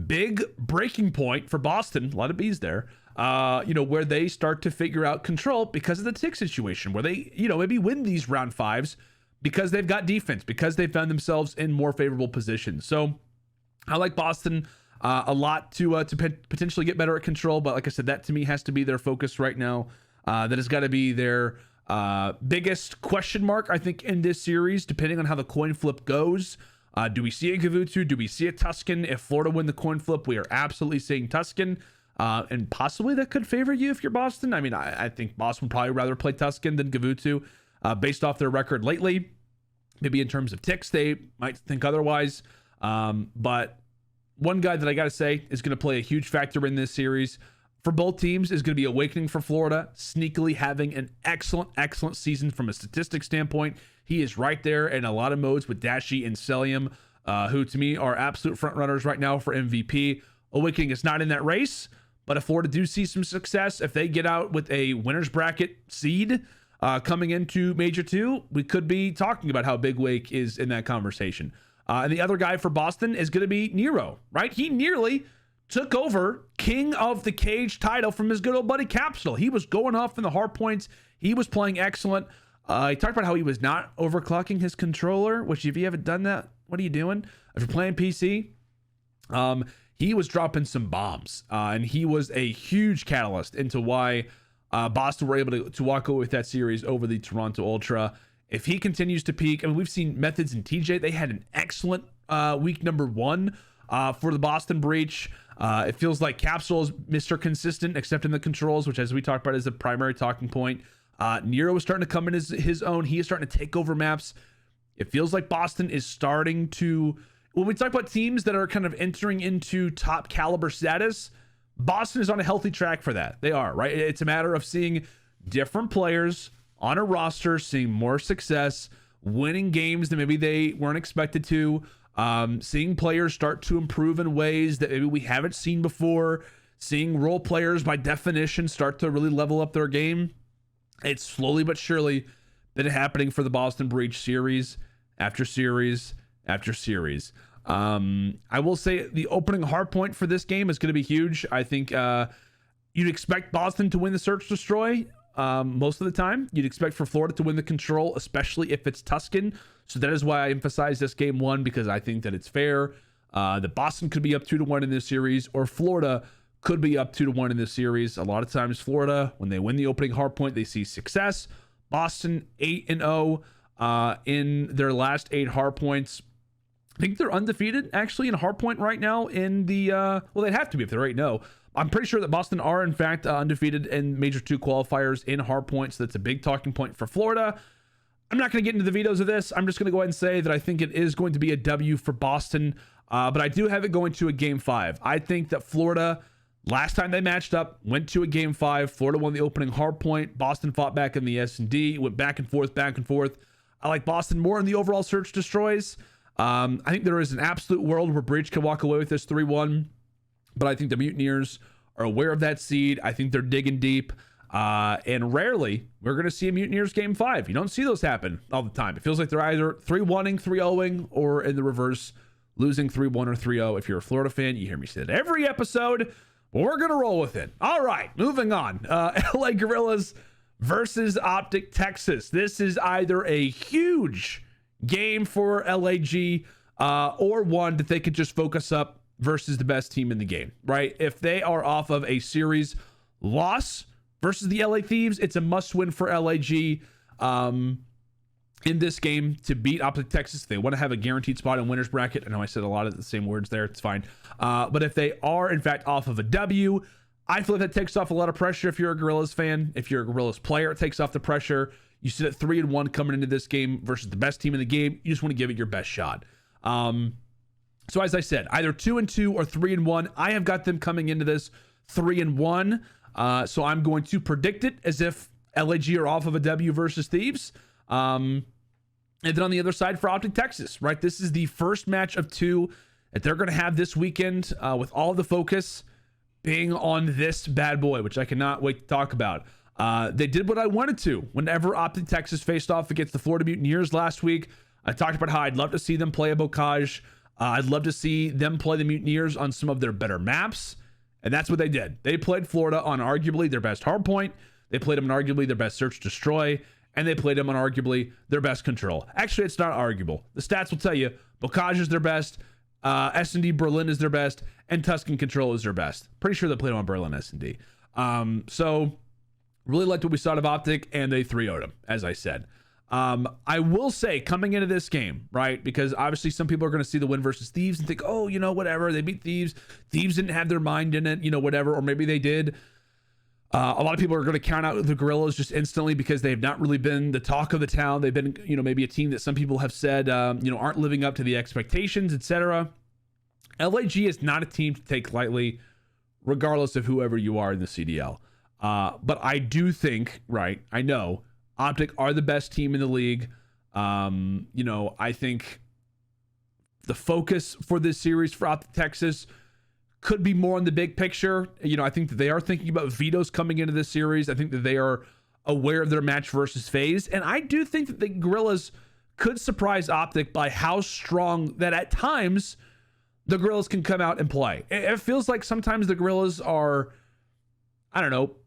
big breaking point for Boston. A lot of B's there. Where they start to figure out control because of the tick situation, where they, maybe win these round 5s because they've got defense, because they found themselves in more favorable positions. So I like Boston a lot to potentially get better at control. But like I said, that to me has to be their focus right now. That has got to be their biggest question mark, I think, in this series, depending on how the coin flip goes. Do we see a Gavutu? Do we see a Tuscan? If Florida win the coin flip, we are absolutely seeing Tuscan. And possibly that could favor you if you're Boston. I mean, I think Boston would probably rather play Tuscan than Gavutu based off their record lately. Maybe in terms of ticks, they might think otherwise. But one guy that I got to say is going to play a huge factor in this series for both teams is going to be Awakening for Florida, sneakily having an excellent season from a statistics standpoint. He is right there in a lot of modes with Dashi and Celium, who to me are absolute front runners right now for MVP. Awakening is not in that race, but if Florida do see some success, if they get out with a winner's bracket seed coming into Major 2, we could be talking about how Big Wake is in that conversation. And the other guy for Boston is going to be Nero, right? He nearly took over King of the Cage title from his good old buddy Capsule. He was going off in the hard points. He was playing excellent. He talked about how he was not overclocking his controller, which if you haven't done that, what are you doing? If you're playing PC, he was dropping some bombs, and he was a huge catalyst into why Boston were able to walk away with that series over the Toronto Ultra. If he continues to peak, I mean, we've seen Methods and TJ. They had an excellent week number 1 for the Boston Breach. It feels like Capsule is Mr. Consistent, except in the controls, which, as we talked about, is the primary talking point. Nero is starting to come in his own. He is starting to take over maps. It feels like Boston is starting to... When we talk about teams that are kind of entering into top caliber status, Boston is on a healthy track for that. They are, right? It's a matter of seeing different players on a roster, seeing more success, winning games that maybe they weren't expected to, seeing players start to improve in ways that maybe we haven't seen before, seeing role players by definition start to really level up their game. It's slowly but surely been happening for the Boston Breach series after series after series. I will say the opening hard point for this game is going to be huge. I think you'd expect Boston to win the Search Destroy most of the time. You'd expect for Florida to win the control, especially if it's Tuscan. So that is why I emphasize this game 1, because I think that it's fair that Boston could be up 2-1 in this series, or Florida could be up 2-1 in this series. A lot of times Florida, when they win the opening hard point, they see success. Boston 8-0 in their last 8 hard points. I think they're undefeated actually in hardpoint right now in the well, they'd have to be if they're 8-0. I'm pretty sure that Boston are in fact undefeated in Major 2 qualifiers in hardpoint, so that's a big talking point for Florida. I'm not going to get into the vetoes of this. I'm just going to go ahead and say that I think it is going to be a W for Boston. But I do have it going to a game 5. I think that Florida, last time they matched up, went to a game 5. Florida won the opening hard point. Boston fought back in the S&D, went back and forth, back and forth. I like Boston more in the overall search destroys. I think there is an absolute world where Breach can walk away with this 3-1, but I think the Mutineers are aware of that seed. I think they're digging deep. And rarely we're going to see a Mutineers game 5. You don't see those happen all the time. It feels like they're either 3-1ing, 3-0ing, or in the reverse, losing 3-1 or 3-0. If you're a Florida fan, you hear me say that every episode, but we're going to roll with it. All right, moving on. LA Gorillas versus Optic Texas. This is either a huge game for LAG or one that they could just focus up versus the best team in the game, right? If they are off of a series loss versus the LA Thieves, it's a must win for LAG in this game to beat Optic Texas. They want to have a guaranteed spot in winner's bracket. I know I said a lot of the same words there. It's fine. But if they are, in fact, off of a W, I feel like that takes off a lot of pressure if you're a Gorillas fan. If you're a Gorillas player, it takes off the pressure. You sit at 3-1 coming into this game versus the best team in the game. You just want to give it your best shot. So as I said, either 2-2 or 3-1. I have got them coming into this 3-1. So I'm going to predict it as if LAG are off of a W versus Thieves. And then on the other side for Optic Texas, right? This is the first match of 2 that they're going to have this weekend with all the focus being on this bad boy, which I cannot wait to talk about. They did what I wanted to whenever Optic Texas faced off against the Florida Mutineers last week. I talked about how I'd love to see them play a Bocage. I'd love to see them play the Mutineers on some of their better maps. And that's what they did. They played Florida on arguably their best hardpoint. They played them on arguably their best search destroy. And they played them on arguably their best control. Actually, it's not arguable. The stats will tell you Bocage is their best. S&D Berlin is their best. And Tuscan Control is their best. Pretty sure they played them on Berlin S&D. So really liked what we saw of Optic, and they 3-0'd them, as I said. I will say, coming into this game, right, because obviously some people are going to see the win versus Thieves and think, oh, you know, whatever, they beat Thieves. Thieves didn't have their mind in it, you know, whatever, or maybe they did. A lot of people are going to count out the Gorillas just instantly because they've not really been the talk of the town. They've been, you know, maybe a team that some people have said, you know, aren't living up to the expectations, etc. LAG is not a team to take lightly, regardless of whoever you are in the CDL. But I do think, right, I know Optic are the best team in the league. You know, I think the focus for this series for Optic Texas could be more on the big picture. You know, I think that they are thinking about vetoes coming into this series. I think that they are aware of their match versus FAZE. And I do think that the Gorillas could surprise Optic by how strong that at times the Gorillas can come out and play. It feels like sometimes the Gorillas are, I don't know,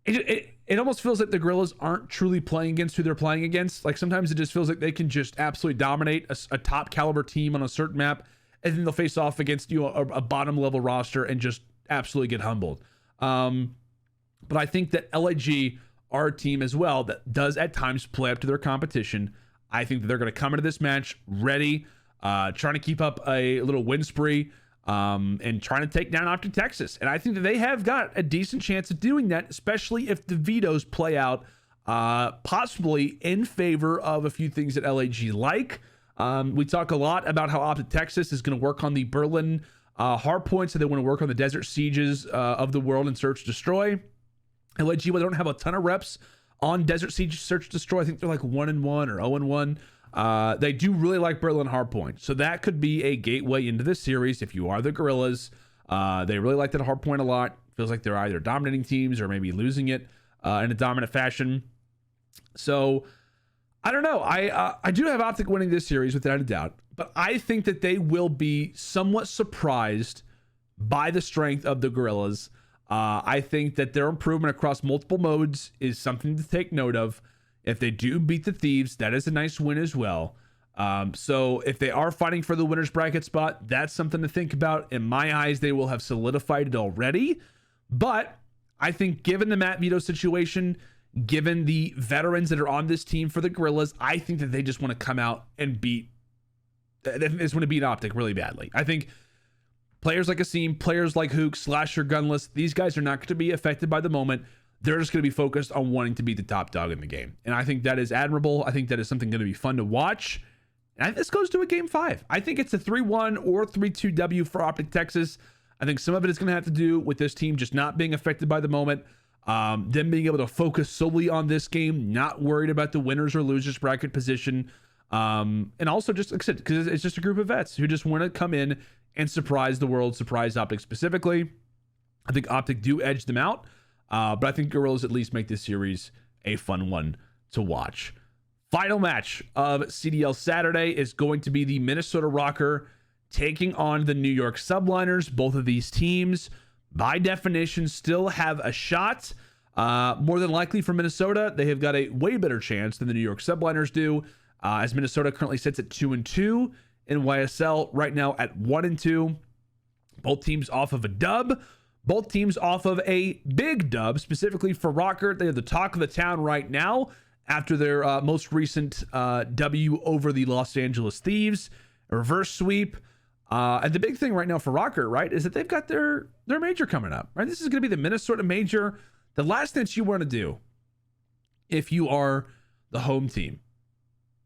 it almost feels like the Gorillas aren't truly playing against who they're playing against. Like sometimes it just feels like they can just absolutely dominate a top caliber team on a certain map, and then they'll face off against, you know, a bottom level roster and just absolutely get humbled. But I think that LAG are a team as well that does at times play up to their competition. I think that they're going to come into this match ready, trying to keep up a little win spree, and trying to take down Optic Texas. And I think that they have got a decent chance of doing that, especially if the vetoes play out possibly in favor of a few things that LAG like. We talk a lot about how Optic Texas is going to work on the Berlin hard points, so they want to work on the desert sieges of the world and search destroy. LAG, well, they don't have a ton of reps on desert siege search destroy. I think they're like 1-1 or 0-1. They do really like Berlin hardpoint, so that could be a gateway into this series if you are the Gorillas. They really like that hardpoint a lot. Feels like they're either dominating teams or maybe losing it in a dominant fashion. So I don't know. I do have Optic winning this series without a doubt, but I think that they will be somewhat surprised by the strength of the Gorillas. I think that their improvement across multiple modes is something to take note of. If they do beat the Thieves, that is a nice win as well. So if they are fighting for the winner's bracket spot, that's something to think about. In my eyes, they will have solidified it already. But I think given the Matt Vito situation, given the veterans that are on this team for the Gorillas, I think that they just want to come out and beat. They just want to beat Optic really badly. I think players like Asim, players like Hook, Slasher, Gunless, these guys are not going to be affected by the moment. They're just going to be focused on wanting to be the top dog in the game. And I think that is admirable. I think that is something going to be fun to watch. And this goes to a game 5. I think it's a 3-1 or 3-2 W for Optic Texas. I think some of it is going to have to do with this team just not being affected by the moment. Them being able to focus solely on this game, not worried about the winners or losers bracket position. And also just, like I said, because it's just a group of vets who just want to come in and surprise the world, surprise Optic specifically. I think Optic do edge them out. But I think Gorillas at least make this series a fun one to watch. Final match of CDL Saturday is going to be the Minnesota Rocker taking on the New York Subliners. Both of these teams, by definition, still have a shot. More than likely for Minnesota, they have got a way better chance than the New York Subliners do, as Minnesota currently sits at 2-2. NYSL right now at 1-2. Both teams off of a dub. Both teams off of a big dub, specifically for Rocker. They are the talk of the town right now after their most recent W over the Los Angeles Thieves, a reverse sweep. And the big thing right now for Rocker, right, is that they've got their major coming up, right? This is going to be the Minnesota major. The last thing you want to do if you are the home team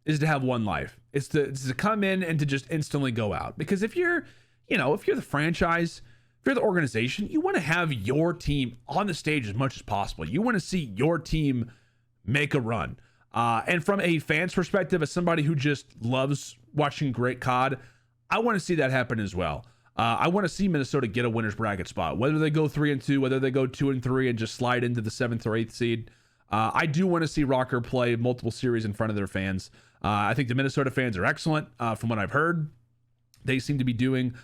is to have one life. It's to come in and to just instantly go out. Because if you're the franchise, if you're the organization, you want to have your team on the stage as much as possible. You want to see your team make a run. And from a fan's perspective, as somebody who just loves watching great COD, I want to see that happen as well. I want to see Minnesota get a winner's bracket spot, whether they go 3-2, whether they go 2-3 and just slide into the 7th or 8th seed. I do want to see Rocker play multiple series in front of their fans. I think the Minnesota fans are excellent. From what I've heard, they seem to be doing,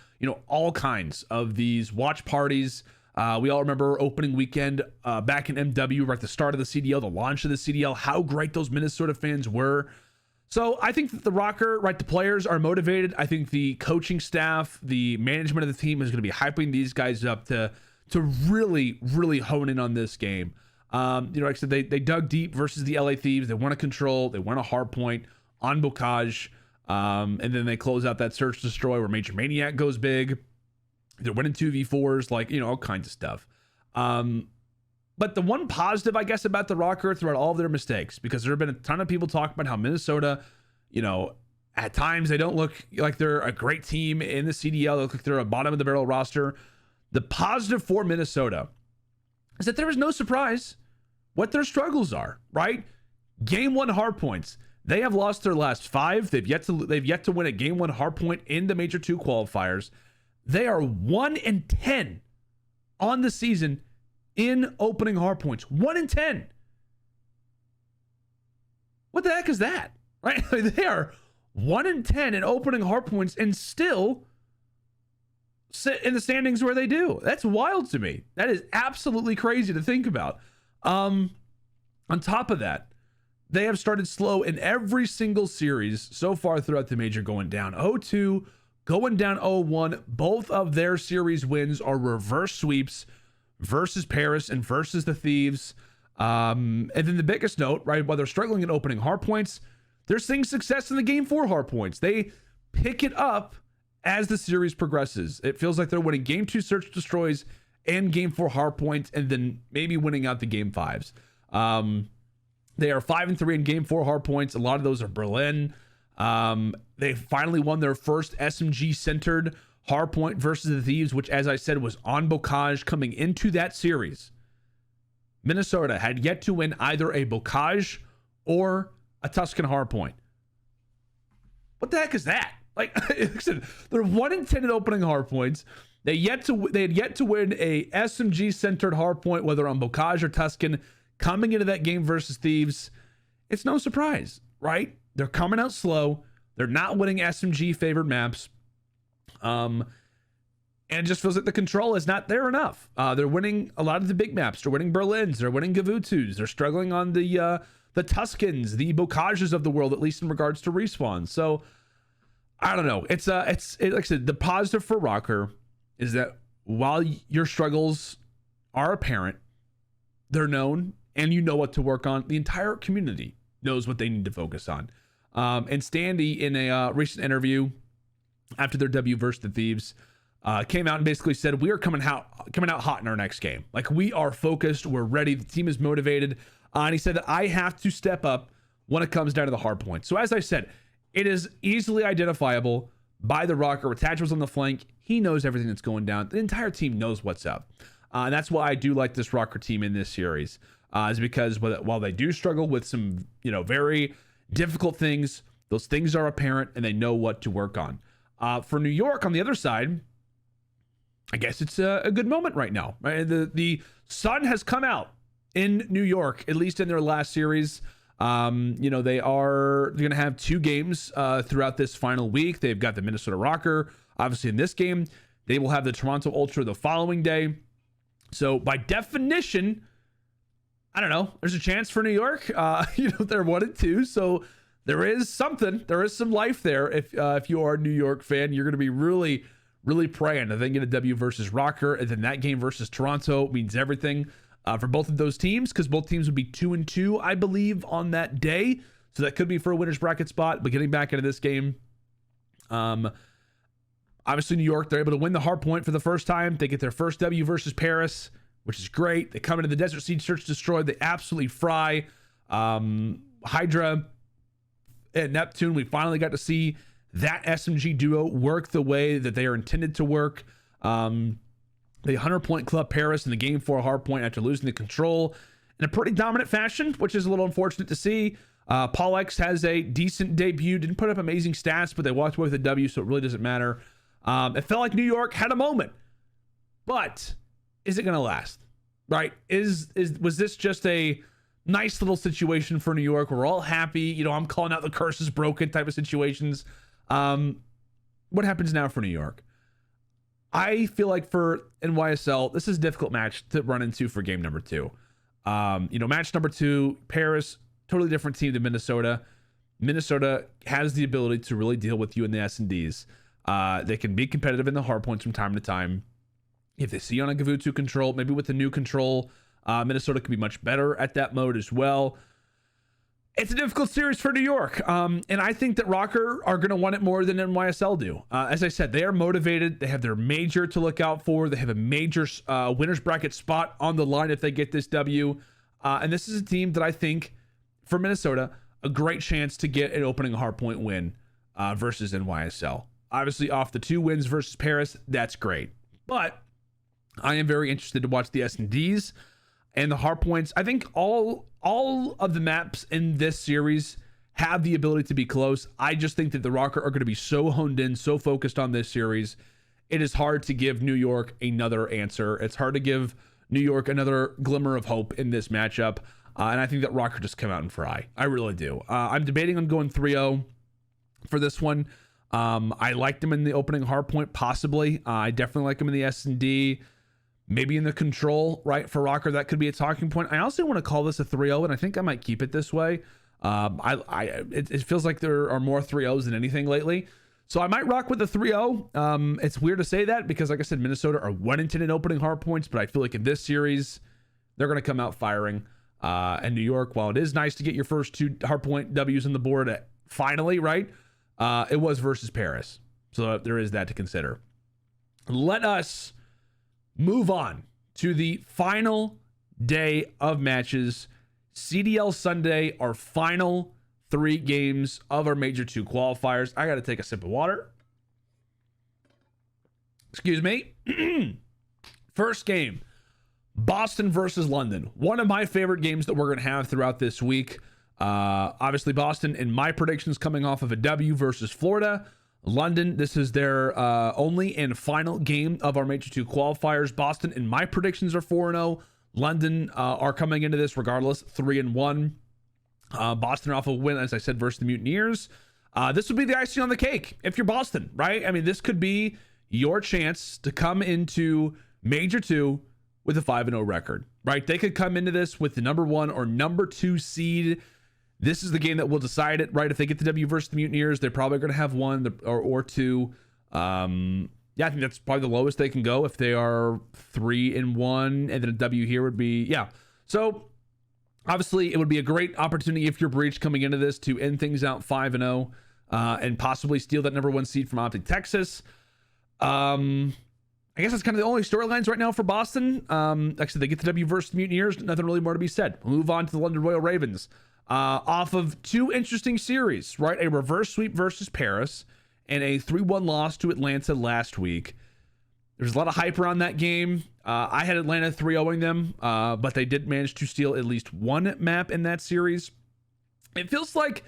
all kinds of these watch parties. We all remember opening weekend back in MW, right at the start of the CDL, the launch of the CDL, how great those Minnesota fans were. So I think that the Rocker, right, the players are motivated. I think the coaching staff, the management of the team is going to be hyping these guys up to really, really hone in on this game. Like I said, they dug deep versus the LA Thieves. They want to control. They want a hard point on Bocage. And then they close out that search destroy where Major Maniac goes big. They're winning 2v4s, all kinds of stuff. But the one positive, I guess, about the Rocker throughout all of their mistakes, because there have been a ton of people talking about how Minnesota, at times they don't look like they're a great team in the CDL. They look like they're a bottom of the barrel roster. The positive for Minnesota is that there is no surprise what their struggles are, right? Game 1 hard points. They have lost their last 5. They've yet to win a game 1 hard point in the Major 2 qualifiers. They are 1-10 on the season in opening hard points. 1-10. What the heck is that? Right? They are 1-10 in opening hard points and still sit in the standings where they do. That's wild to me. That is absolutely crazy to think about. On top of that, they have started slow in every single series so far throughout the major, going down 0-2, going down 0-1. Both of their series wins are reverse sweeps versus Paris and versus the Thieves. And then the biggest note, right, while they're struggling in opening hard points, they're seeing success in the game 4 hard points. They pick it up as the series progresses. It feels like they're winning game 2 search destroys and game 4 hard points, and then maybe winning out the game 5s. They are 5-3 in game 4 hard points. A lot of those are Berlin. They finally won their first SMG centered hard point versus the Thieves, which, as I said, was on Bocage coming into that series. Minnesota had yet to win either a Bocage or a Tuscan hard point. What the heck is that? Like I said, they're 1-10 in opening hard points. They had yet to win a SMG centered hard point, whether on Bocage or Tuscan, coming into that game versus Thieves. It's no surprise, right? They're coming out slow. They're not winning SMG favored maps. And it just feels like the control is not there enough. They're winning a lot of the big maps. They're winning Berlins. They're winning Gavutus. They're struggling on the Tuscans, the Bocages of the world, at least in regards to respawn. So I don't know. It's like I said, the positive for Rocker is that while your struggles are apparent, they're known, and you know what to work on. The entire community knows what they need to focus on. And Standy, in a recent interview after their debut versus the Thieves, came out and basically said, we are coming out hot in our next game. Like, we are focused, we're ready, the team is motivated. And he said that I have to step up when it comes down to the hard point. So as I said, It is easily identifiable by the Rocker with Tatchers on the flank. He knows everything that's going down. The entire team knows what's up. And that's why I do like this Rocker team in this series. Is because while they do struggle with some, very difficult things, those things are apparent and they know what to work on. For New York on the other side, I guess it's a good moment right now. Right? The sun has come out in New York, at least in their last series. They are going to have 2 games throughout this final week. They've got the Minnesota Rocker, obviously, in this game. They will have the Toronto Ultra the following day. So by definition, I don't know, there's a chance for New York. They're 1-2, so there is something. There is some life there. If you are a New York fan, you're going to be really, really praying that they get a W versus Rocker, and then that game versus Toronto means everything for both of those teams, because both teams would be 2-2, I believe, on that day. So that could be for a winner's bracket spot. But getting back into this game, obviously New York, they're able to win the hard point for the first time. They get their first W versus Paris, which is great. They come into the Desert Siege Search Destroy. They absolutely fry Hydra and Neptune. We finally got to see that SMG duo work the way that they are intended to work. The 100-point club Paris in the game 4 hard point after losing the control in a pretty dominant fashion, which is a little unfortunate to see. Paul X has a decent debut, didn't put up amazing stats, but they walked away with a W, so it really doesn't matter. It felt like New York had a moment, but is it going to last? Right? Was this just a nice little situation for New York? We're all happy. I'm calling out the curse is broken type of situations. What happens now for New York? I feel like for NYSL, this is a difficult match to run into for game number 2. Match number 2, Paris, totally different team than Minnesota. Minnesota has the ability to really deal with you in the S&Ds. They can be competitive in the hard points from time to time. If they see you on a Gavutu control, maybe with the new control, Minnesota could be much better at that mode as well. It's a difficult series for New York. And I think that Rocker are going to want it more than NYSL do. As I said, they are motivated. They have their major to look out for. They have a major winner's bracket spot on the line if they get this W. And this is a team that I think, for Minnesota, a great chance to get an opening hardpoint win versus NYSL. Obviously, off the 2 wins versus Paris, that's great. But I am very interested to watch the S&Ds and the hardpoints. I think all of the maps in this series have the ability to be close. I just think that the Rocker are going to be so honed in, so focused on this series. It is hard to give New York another answer. It's hard to give New York another glimmer of hope in this matchup. And I think that Rocker just come out and fry. I really do. I'm debating on going 3-0 for this one. I liked them in the opening hardpoint, possibly. I definitely like them in the S&D. Maybe in the control, right, for Rocker, that could be a talking point. I also want to call this a 3-0, and I think I might keep it this way. It feels like there are more 3-0s than anything lately. So I might rock with the 3-0. It's weird to say that because, like I said, Minnesota are 1-10 in opening hard points, but I feel like in this series, they're going to come out firing. And New York, while it is nice to get your first 2 hard point W's on the board finally, right, it was versus Paris. So there is that to consider. Let us move on to the final day of matches. CDL Sunday, our final 3 games of our Major 2 qualifiers. I got to take a sip of water. Excuse me. First game, Boston versus London. One of my favorite games that we're going to have throughout this week. Obviously, Boston, in my predictions, coming off of a W versus Florida. London, this is their only and final game of our Major 2 qualifiers. Boston, in my predictions, are 4-0. London are coming into this regardless, 3-1. Boston are off a win, as I said, versus the Mutineers. This would be the icing on the cake if you're Boston, right? I mean, this could be your chance to come into Major 2 with a 5-0 record, right? They could come into this with the number 1 or number 2 seed. This is the game that will decide it, right? If they get the W versus the Mutineers, they're probably going to have 1 or 2. Yeah, I think that's probably the lowest they can go. If they are 3-1, and then a W here would be, yeah. So obviously, it would be a great opportunity if you're Breach coming into this to end things out 5-0 and possibly steal that number 1 seed from Optic Texas. I guess that's kind of the only storylines right now for Boston. Actually, they get the W versus the Mutineers. Nothing really more to be said. We'll move on to the London Royal Ravens. off of two interesting series, right? A reverse sweep versus Paris and a 3-1 loss to Atlanta last week. There's a lot of hype around that game. I had Atlanta 3-0ing them, but they did manage to steal at least one map in that series. It feels like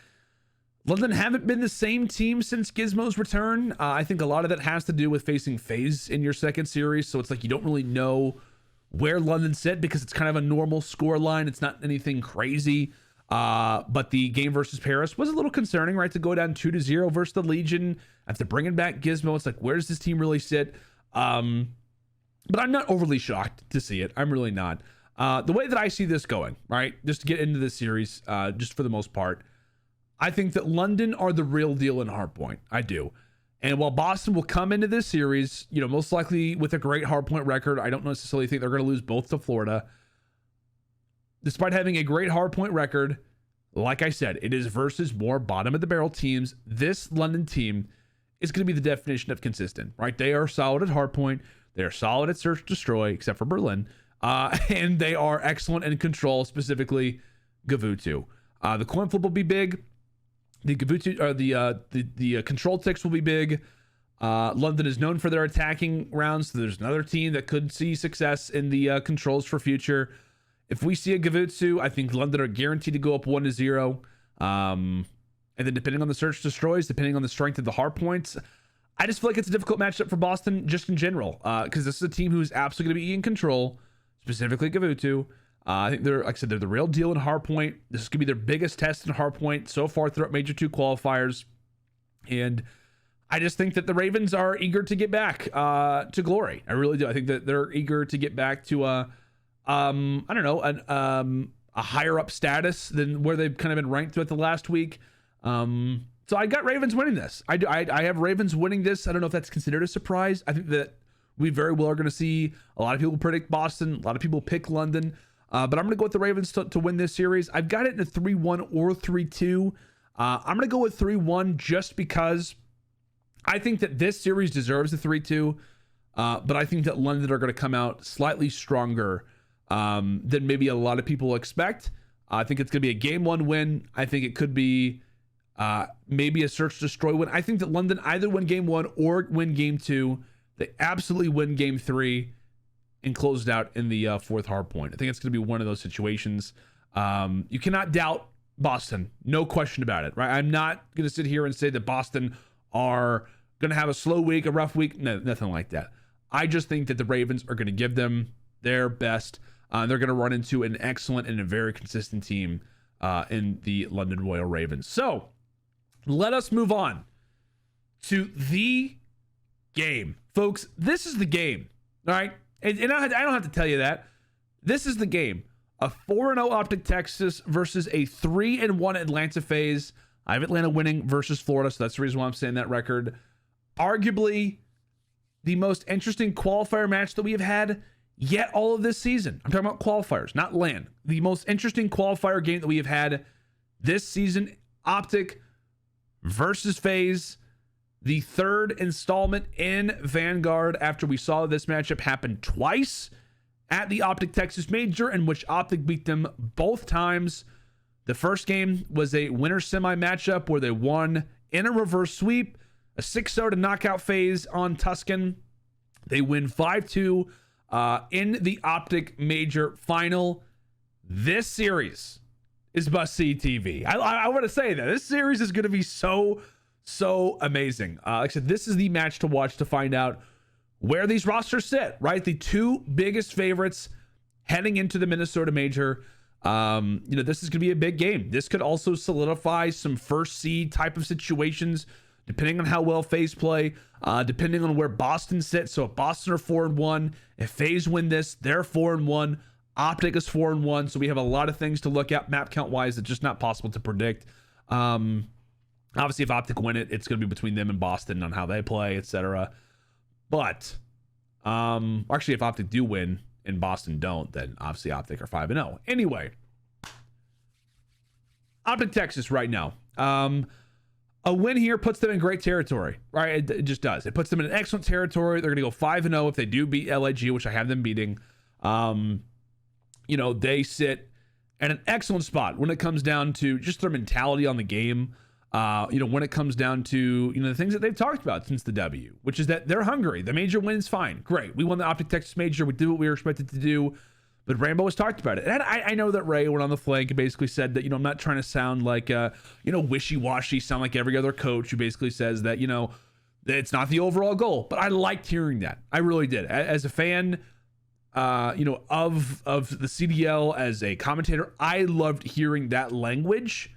London haven't been the same team since Gizmo's return. I think a lot of that has to do with facing FaZe in your second series. So it's like you don't really know where London sit because it's kind of a normal score line. It's not anything crazy. But the game versus Paris was a little concerning, right? To go down 2-0 versus the Legion after bringing back Gizmo. It's like, where does this team really sit? But I'm not overly shocked to see it. I'm really not. The way that I see this going, right? Just to get into this series, just for the most part, I think that London are the real deal in Hardpoint. I do. And while Boston will come into this series, you know, most likely with a great Hardpoint record, I don't necessarily think they're going to lose both to Florida. Despite having a great Hardpoint record, like I said, it is versus more bottom of the barrel teams. This London team is going to be the definition of consistent, right? They are solid at Hardpoint. They are solid at Search Destroy, except for Berlin. And they are excellent in control, specifically Gavutu. The coin flip will be big. The Gavutu, or the control ticks will be big. London is known for their attacking rounds, so there's another team that could see success in the controls for future. If we see a Gavutsu, I think London are guaranteed to go up 1-0. And then depending on the Search Destroys, depending on the strength of the hard points, I just feel like it's a difficult matchup for Boston just in general. Because this is a team who's absolutely going to be in control, specifically Gavutsu. I think they're, like I said, they're the real deal in hardpoint. This is going to be their biggest test in hardpoint so far throughout Major 2 qualifiers. And I just think that the Ravens are eager to get back to glory. I really do. I think that they're eager to get back to a higher up status than where they've kind of been ranked throughout the last week. So I got Ravens winning this. I have Ravens winning this. I don't know if that's considered a surprise. I think that we very well are going to see a lot of people predict Boston. A lot of people pick London. But I'm going to go with the Ravens to win this series. I've got it in a 3-1 or 3-2. I'm going to go with 3-1 just because I think that this series deserves a 3-2. But I think that London are going to come out slightly stronger than maybe a lot of people expect. I think it's going to be a game 1 win. I think it could be maybe a Search Destroy win. I think that London either win game 1 or win game 2. They absolutely win game 3 and closed out in the fourth hard point. I think it's going to be one of those situations. You cannot doubt Boston. No question about it, right? I'm not going to sit here and say that Boston are going to have a slow week, a rough week. No, nothing like that. I just think that the Ravens are going to give them their best. They're going to run into an excellent and a very consistent team in the London Royal Ravens. So let us move on to the game. Folks, this is the game, all right? And I don't have to tell you that. This is the game. A 4-0 Optic Texas versus a 3-1 Atlanta FaZe. I have Atlanta winning versus Florida, so that's the reason why I'm saying that record. Arguably the most interesting qualifier match that we have had yet all of this season. I'm talking about qualifiers, not LAN. The most interesting qualifier game that we have had this season. Optic versus FaZe. The third installment in Vanguard after we saw this matchup happen twice at the Optic Texas Major, in which Optic beat them both times. The first game was a winner semi matchup where they won in a reverse sweep, a 6-0 to knockout FaZe on Tuscan. They win 5-2 in the Optic Major final. This series is must-see TV. I want to say that this series is going to be so amazing. Like I said, this is the match to watch to find out where these rosters sit, right? The two biggest favorites heading into the Minnesota Major. This is going to be a big game. This could also solidify some first seed type of situations, depending on how well FaZe play, depending on where Boston sits. So if Boston are 4-1, if FaZe win this, they're 4-1. Optic is 4-1. So we have a lot of things to look at map count wise. It's just not possible to predict. Obviously, if Optic win it, it's going to be between them and Boston on how they play, etc. But actually, if Optic do win and Boston don't, then obviously Optic are 5-0. Anyway, Optic Texas right now. A win here puts them in great territory, right? It just does. It puts them in an excellent territory. They're going to go 5-0 if they do beat LIG, which I have them beating. They sit and an excellent spot when it comes down to just their mentality on the game. When it comes down to, the things that they've talked about since the W, which is that they're hungry. The major wins, fine. Great. We won the Optic Texas major. We did what we were expected to do. But Rambo has talked about it. And I know that Ray went on the flank and basically said that, I'm not trying to sound like, wishy-washy, sound like every other coach who basically says that, it's not the overall goal. But I liked hearing that. I really did. As a fan, of the CDL, as a commentator, I loved hearing that language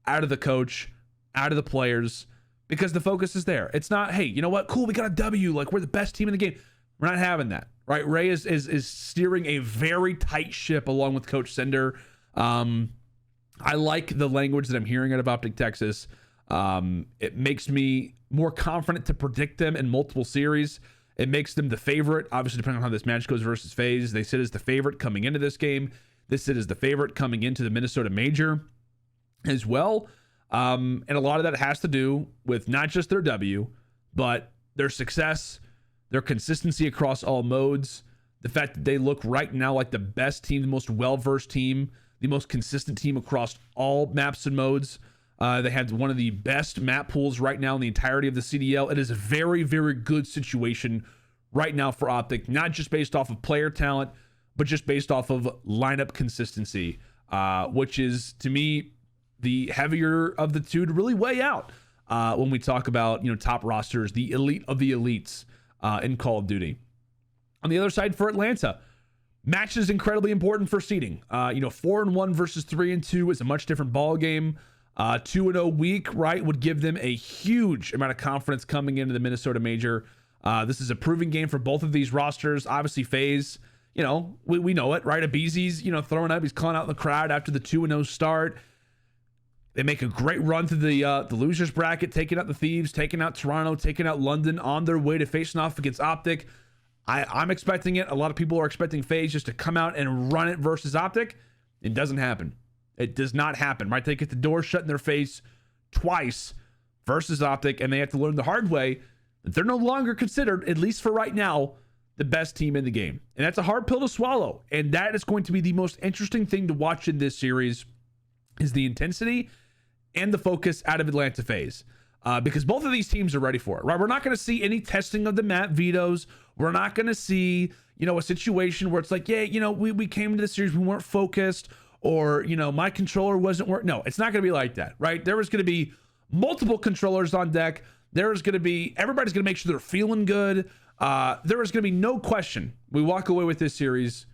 out of the coach, out of the players, because the focus is there. It's not, hey, you know what? Cool, we got a W. Like, we're the best team in the game. We're not having that, right? Ray is steering a very tight ship along with Coach Sender. I like the language that I'm hearing out of Optic Texas. It makes me more confident to predict them in multiple series. It makes them the favorite, obviously, depending on how this match goes versus FaZe. They sit as the favorite coming into this game. They sit as the favorite coming into the Minnesota Major as well. And a lot of that has to do with not just their W, but their success, their consistency across all modes, the fact that they look right now like the best team, the most well-versed team, the most consistent team across all maps and modes. They have one of the best map pools right now in the entirety of the CDL. It is a very, very good situation right now for Optic, not just based off of player talent, but just based off of lineup consistency, which is, to me, the heavier of the two to really weigh out when we talk about, top rosters, the elite of the elites in Call of Duty. On the other side for Atlanta, match is incredibly important for seeding. 4-1 versus 3-2 is a much different ball game. 2-0 week, right, would give them a huge amount of confidence coming into the Minnesota Major. This is a proving game for both of these rosters. Obviously, FaZe, we know it, right? Abizi's, throwing up. He's calling out in the crowd after the 2-0 start. They make a great run through the losers bracket, taking out the Thieves, taking out Toronto, taking out London on their way to facing off against Optic. I'm expecting it. A lot of people are expecting FaZe just to come out and run it versus Optic. It doesn't happen. It does not happen, right? They get the door shut in their face twice versus Optic, and they have to learn the hard way that they're no longer considered, at least for right now, the best team in the game. And that's a hard pill to swallow. And that is going to be the most interesting thing to watch in this series, is the intensity and the focus out of Atlanta FaZe, because both of these teams are ready for it, right? We're not going to see any testing of the map vetoes. We're not going to see, a situation where it's like, yeah, we came into the series, we weren't focused, or, my controller wasn't working. No, it's not going to be like that, right? There is going to be multiple controllers on deck. Everybody's going to make sure they're feeling good. There is going to be no question we walk away with this series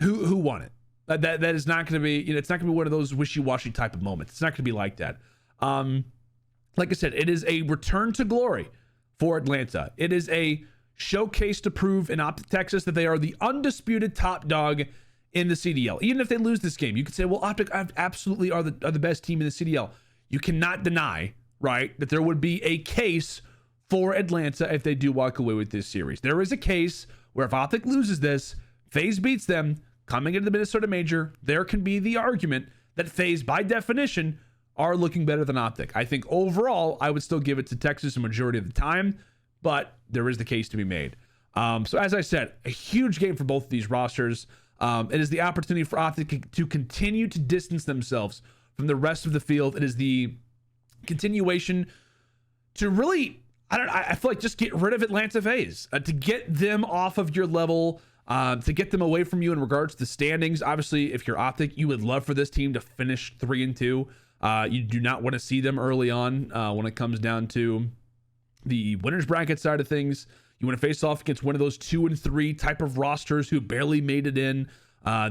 who won it. That is not going to be, it's not going to be one of those wishy-washy type of moments. It's not going to be like that. Like I said, it is a return to glory for Atlanta. It is a showcase to prove in Optic Texas that they are the undisputed top dog in the CDL. Even if they lose this game, you could say, well, Optic absolutely are the best team in the CDL. You cannot deny, right, that there would be a case for Atlanta if they do walk away with this series. There is a case where if Optic loses this, FaZe beats them, coming into the Minnesota Major, there can be the argument that FaZe, by definition, are looking better than Optic. I think overall, I would still give it to Texas a majority of the time, but there is the case to be made. So as I said, a huge game for both of these rosters. It is the opportunity for Optic to continue to distance themselves from the rest of the field. It is the continuation to really, I feel like just get rid of Atlanta FaZe, to get them off of your level, to get them away from you in regards to the standings. Obviously, if you're Optic, you would love for this team to finish 3-2. You do not want to see them early on when it comes down to the winners bracket side of things. You want to face off against one of those 2 and 3 type of rosters who barely made it in.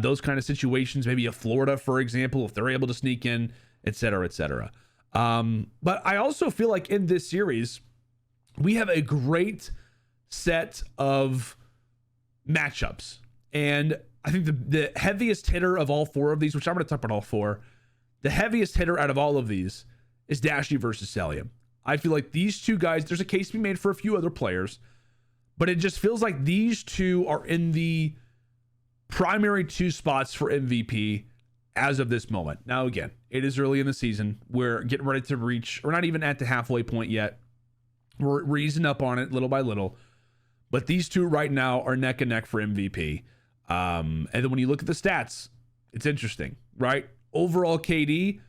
Those kind of situations, maybe a Florida, for example, if they're able to sneak in, et cetera, et cetera. But I also feel like in this series, we have a great set of matchups. And I think the heaviest hitter of all 4 of these, which I'm going to talk about all 4, the heaviest hitter out of all of these is Dashy versus Celia. I feel like these two guys, there's a case to be made for a few other players, but it just feels like these two are in the primary 2 spots for MVP as of this moment. Now, again, it is early in the season. We're getting ready to reach, we're not even at the halfway point yet. We're easing up on it little by little. But these two right now are neck and neck for MVP. And then when you look at the stats, it's interesting, right? Overall KD,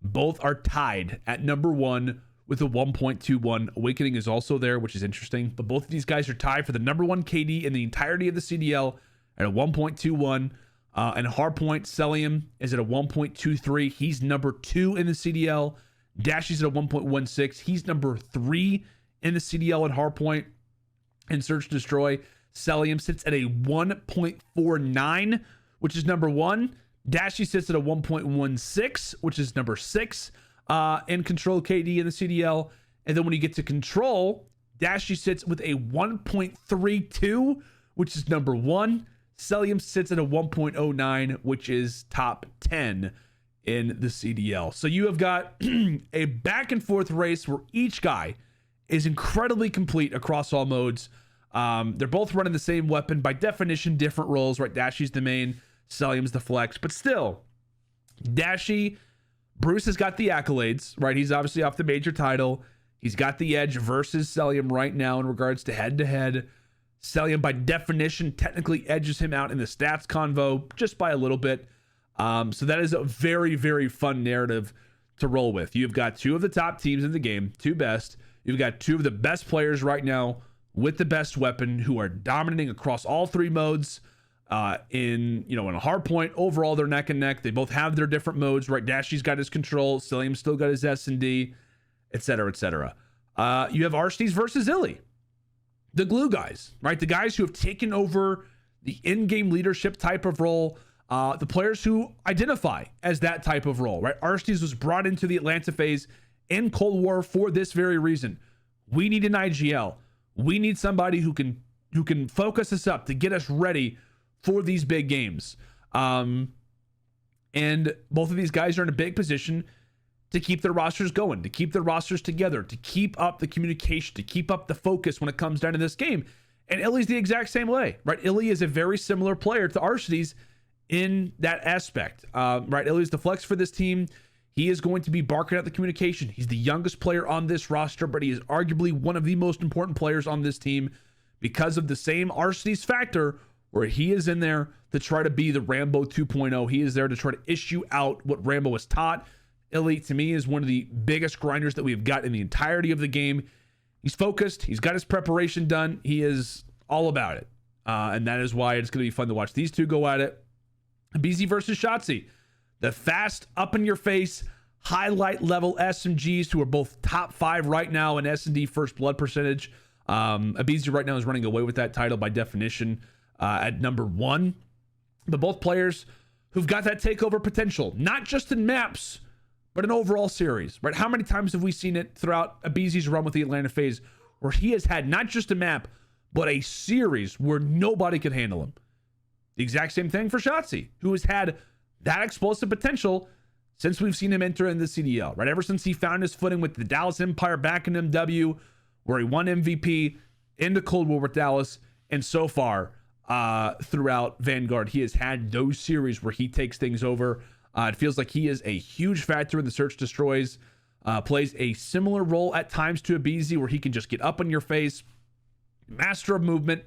both are tied at number 1 with a 1.21. Awakening is also there, which is interesting. But both of these guys are tied for the number 1 KD in the entirety of the CDL at a 1.21. And Hardpoint, Celium is at a 1.23. He's number 2 in the CDL. Dashy's at a 1.16. He's number 3 in the CDL at Hardpoint. And Search Destroy, Celium sits at a 1.49, which is number 1. Dashy sits at a 1.16, which is number 6 in Control KD in the CDL. And then when you get to Control, Dashy sits with a 1.32, which is number 1. Celium sits at a 1.09, which is top 10 in the CDL. So you have got a back and forth race where each guy is incredibly complete across all modes. They're both running the same weapon. By definition, different roles, right? Dashy's the main, Celium's the flex. But still, Dashy, Bruce has got the accolades, right? He's obviously off the major title. He's got the edge versus Celium right now in regards to head-to-head. Celium, by definition, technically edges him out in the stats convo just by a little bit. So that is a very, very fun narrative to roll with. You've got 2 of the top teams in the game, 2 best. You've got 2 of the best players right now with the best weapon who are dominating across all 3 modes. In a hard point, overall, they're neck and neck. They both have their different modes, right? Dashy's got his control. Celium's still got his S&D, et cetera, et cetera. You have Arstees versus Illy. The glue guys, right? The guys who have taken over the in-game leadership type of role, the players who identify as that type of role, right? Arstees was brought into the Atlanta FaZe in Cold War for this very reason. We need an IGL. We need somebody who can focus us up to get us ready for these big games. And both of these guys are in a big position to keep their rosters going, to keep their rosters together, to keep up the communication, to keep up the focus when it comes down to this game. And Illy's the exact same way, right? Illy is a very similar player to Arstees in that aspect, right? Illy's the flex for this team. He is going to be barking out the communication. He's the youngest player on this roster, but he is arguably one of the most important players on this team because of the same Arstees factor where he is in there to try to be the Rambo 2.0. He is there to try to issue out what Rambo was taught. Illy, to me, is one of the biggest grinders that we've got in the entirety of the game. He's focused. He's got his preparation done. He is all about it. And that is why it's going to be fun to watch these 2 go at it. BZ versus Shotzzy. The fast, up-in-your-face, highlight level SMGs who are both top 5 right now in S&D first blood percentage. Abizi right now is running away with that title by definition at number 1. But both players who've got that takeover potential, not just in maps, but an overall series, right? How many times have we seen it throughout Abizi's run with the Atlanta FaZe where he has had not just a map, but a series where nobody could handle him? The exact same thing for Shotzzy, who has had that explosive potential since we've seen him enter in the CDL, right? Ever since he found his footing with the Dallas Empire back in MW, where he won MVP into Cold War with Dallas, and so far throughout Vanguard, he has had those series where he takes things over. It feels like he is a huge factor in the Search Destroys, plays a similar role at times to Abizi where he can just get up on your face, master of movement,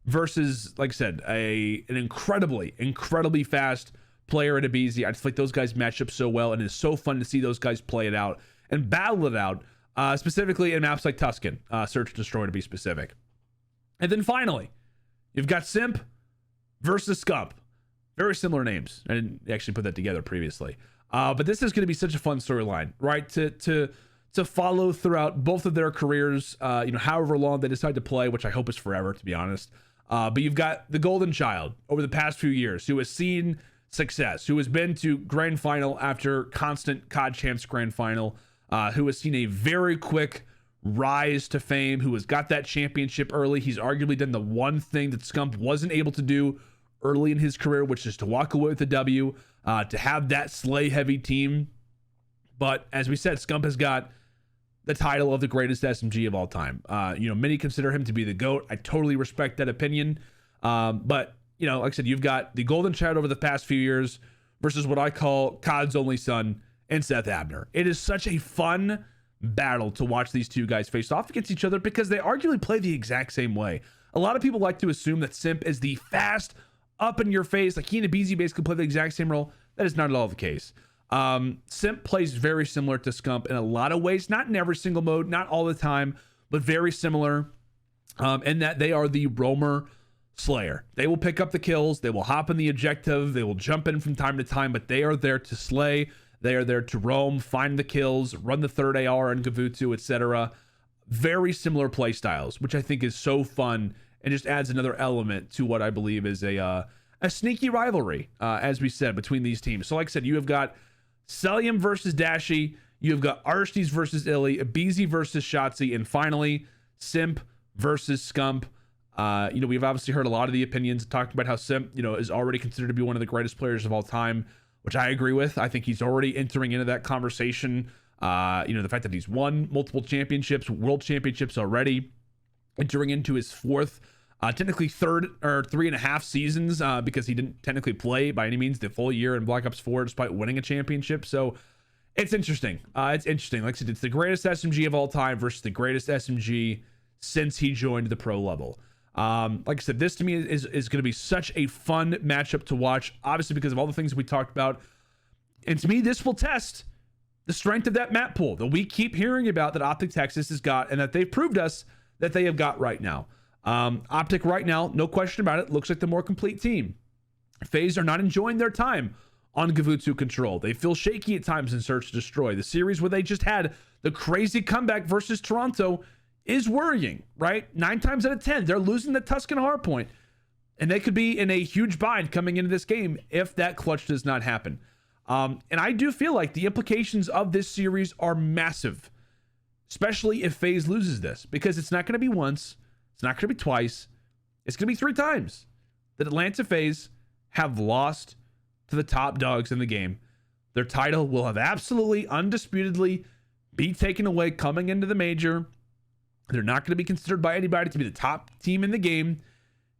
versus, like I said, an incredibly fast player at Abizi. I just feel like those guys match up so well, and it's so fun to see those guys play it out and battle it out, specifically in maps like Tuscan, Search Destroy to be specific. And then finally, you've got Simp versus Scump. Very similar names. I didn't actually put that together previously. But this is going to be such a fun storyline, right? To follow throughout both of their careers, however long they decide to play, which I hope is forever, to be honest. But you've got the golden child over the past few years who has seen success, who has been to grand final after constant COD Champs grand final, who has seen a very quick rise to fame, who has got that championship early. He's arguably done the one thing that Scump wasn't able to do early in his career, which is to walk away with a W, to have that slay heavy team. But as we said, Scump has got the title of the greatest SMG of all time. Many consider him to be the GOAT. I totally respect that opinion. But like I said, you've got the golden child over the past few years versus what I call COD's only son and Seth Abner. It is such a fun battle to watch these two guys face off against each other because they arguably play the exact same way. A lot of people like to assume that Simp is the fast, up in your face. Like, he and Abizi basically play the exact same role. That is not at all the case. Simp plays very similar to Scump in a lot of ways, not in every single mode, not all the time, but very similar, in that they are the roamer slayer. They will pick up the kills, they will hop in the objective, they will jump in from time to time, but they are there to slay, they are there to roam, find the kills, run the third AR and Gavutu, etc. Very similar play styles, which I think is so fun and just adds another element to what I believe is a sneaky rivalry, as we said, between these teams. So like I said, you have got Celium versus Dashi, you have got Arstes versus Illy, Abizi versus Shotzi, and finally Simp versus Scump. We've obviously heard a lot of the opinions talking about how Simp, is already considered to be one of the greatest players of all time, which I agree with. I think he's already entering into that conversation. The fact that he's won multiple championships, world championships already, entering into his fourth, technically third or 3.5 seasons, because he didn't technically play by any means the full year in Black Ops 4 despite winning a championship. So it's interesting. Like I said, it's the greatest SMG of all time versus the greatest SMG since he joined the pro level. Like I said, this to me is going to be such a fun matchup to watch, obviously because of all the things we talked about. And to me, this will test the strength of that map pool that we keep hearing about that Optic Texas has got, and that they've proved us that they have got right now. Optic right now, no question about it, looks like the more complete team. FaZe are not enjoying their time on Gavutu control. They feel shaky at times in Search to Destroy. The series where they just had the crazy comeback versus Toronto is worrying, right? 9 times out of 10, they're losing the Tuscan hardpoint, and they could be in a huge bind coming into this game if that clutch does not happen. And I do feel like the implications of this series are massive, especially if FaZe loses this, because it's not going to be once, it's not going to be twice, it's going to be 3 times that Atlanta FaZe have lost to the top dogs in the game. Their title will have absolutely, undisputedly be taken away coming into the major. They're not going to be considered by anybody to be the top team in the game.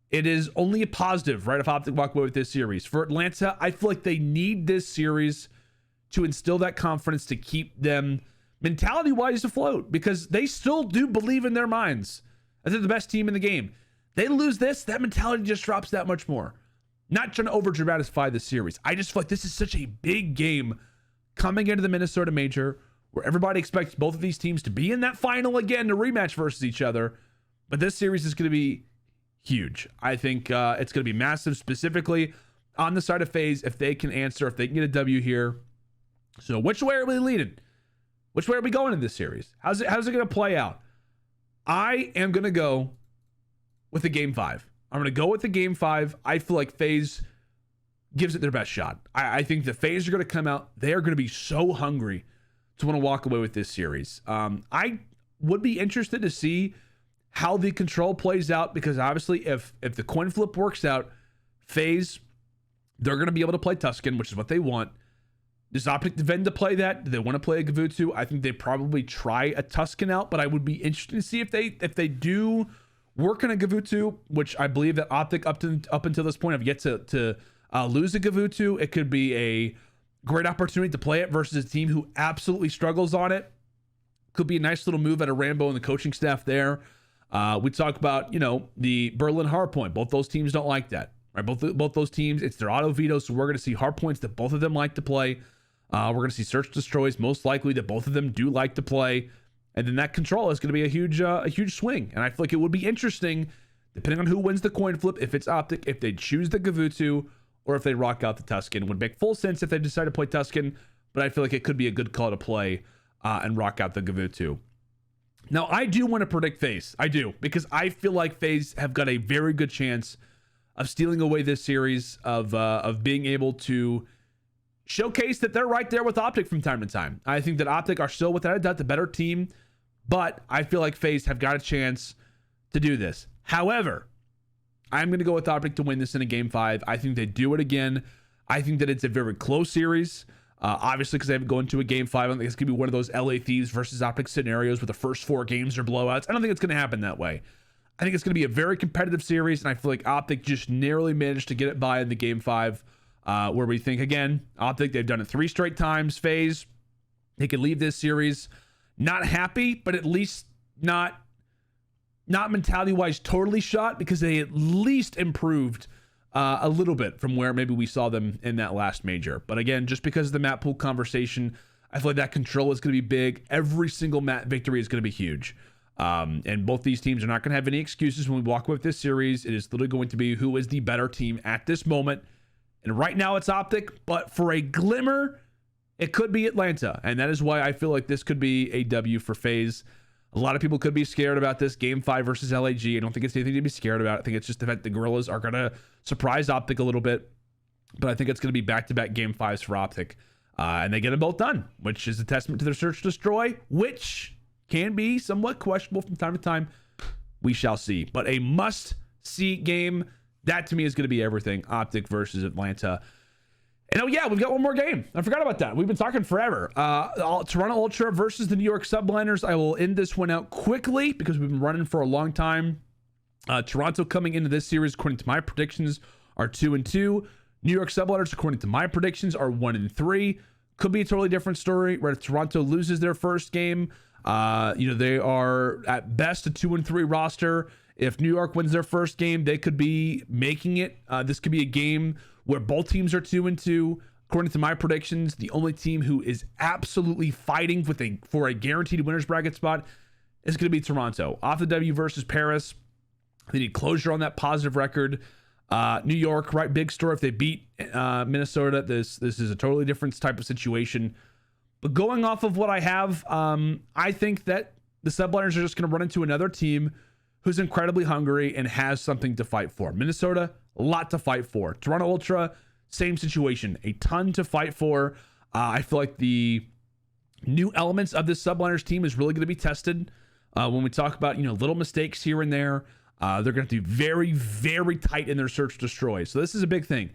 It is only a positive, right, if Optic walk away with this series. For Atlanta, I feel like they need this series to instill that confidence to keep them mentality-wise afloat, because they still do believe in their minds that they're the best team in the game. They lose this, that mentality just drops that much more. Not trying to over-dramatify the series. I just feel like this is such a big game coming into the Minnesota Major, where everybody expects both of these teams to be in that final again to rematch versus each other. But this series is going to be huge. I think it's going to be massive, specifically on the side of FaZe, if they can answer, if they can get a W here. So which way are we leading? Which way are we going in this series? How's it going to play out? I am going to go with the Game 5. I'm going to go with the Game 5. I feel like FaZe gives it their best shot. I think the FaZe are going to come out. They are going to be so hungry to want to walk away with this series. I would be interested to see how the control plays out, because obviously if the coin flip works out, FaZe, they're going to be able to play Tuscan, which is what they want. Does Optic defend to play that? Do they want to play a Gavutu? I think they probably try a Tuscan out, but I would be interested to see if they do work on a Gavutu, which I believe that Optic up until this point have yet to lose a Gavutu. It could be a great opportunity to play it versus a team who absolutely struggles on it. Could be a nice little move out of Rambo and the coaching staff there. We talk about, the Berlin hardpoint. Both those teams don't like that, right? Both those teams, it's their auto veto, so we're going to see hardpoints that both of them like to play. We're going to see search destroys, most likely, that both of them do like to play. And then that control is going to be a huge swing. And I feel like it would be interesting, depending on who wins the coin flip, if it's Optic, if they choose the Gavutu, or if they rock out the Tuscan. It would make full sense if they decide to play Tuscan, but I feel like it could be a good call to play and rock out the Gavutu. Now, I do want to predict FaZe. I do, because I feel like FaZe have got a very good chance of stealing away this series, of being able to showcase that they're right there with Optic from time to time. I think that Optic are still, without a doubt, the better team, but I feel like FaZe have got a chance to do this. However, I'm going to go with Optic to win this in a Game 5. I think they do it again. I think that it's a very close series. Obviously, because they haven't gone to a Game 5. I don't think it's going to be one of those LA Thieves versus Optic scenarios where the first 4 games are blowouts. I don't think it's going to happen that way. I think it's going to be a very competitive series, and I feel like Optic just narrowly managed to get it by in the Game 5, where we think, again, Optic, they've done it 3 straight times. FaZe, they could leave this series not happy, but at least not mentality-wise totally shot, because they at least improved a little bit from where maybe we saw them in that last major. But again, just because of the map pool conversation, I feel like that control is going to be big. Every single map victory is going to be huge. And both these teams are not going to have any excuses when we walk away with this series. It is literally going to be who is the better team at this moment. And right now it's Optic, but for a glimmer, it could be Atlanta. And that is why I feel like this could be a W for FaZe. A lot of people could be scared about this Game 5 versus LAG. I don't think it's anything to be scared about. I think it's just the fact the Gorillas are going to surprise Optic a little bit. But I think it's going to be back-to-back Game 5s for Optic. And they get them both done, which is a testament to their search destroy, which can be somewhat questionable from time to time. We shall see. But a must-see game. That to me is going to be everything. Optic versus Atlanta. And oh yeah, we've got one more game. I forgot about that. We've been talking forever. Toronto Ultra versus the New York Subliners. I will end this one out quickly because we've been running for a long time. Toronto coming into this series, according to my predictions, are 2-2. New York Subliners, according to my predictions, are 1-3. Could be a totally different story. Right, if Toronto loses their first game, they are at best a 2-3 roster. If New York wins their first game, they could be making it. This could be a game where both teams are 2-2. According to my predictions, the only team who is absolutely fighting for a guaranteed winners bracket spot is going to be Toronto. Off the W versus Paris, they need closure on that positive record. New York, right? Big story. If they beat Minnesota, this is a totally different type of situation. But going off of what I have, I think that the Subliners are just going to run into another team who's incredibly hungry and has something to fight for. Minnesota, a lot to fight for. Toronto Ultra, same situation, a ton to fight for. I feel like the new elements of this Subliners team is really going to be tested. When we talk about, little mistakes here and there, they're going to be very, very tight in their search destroy. So this is a big thing.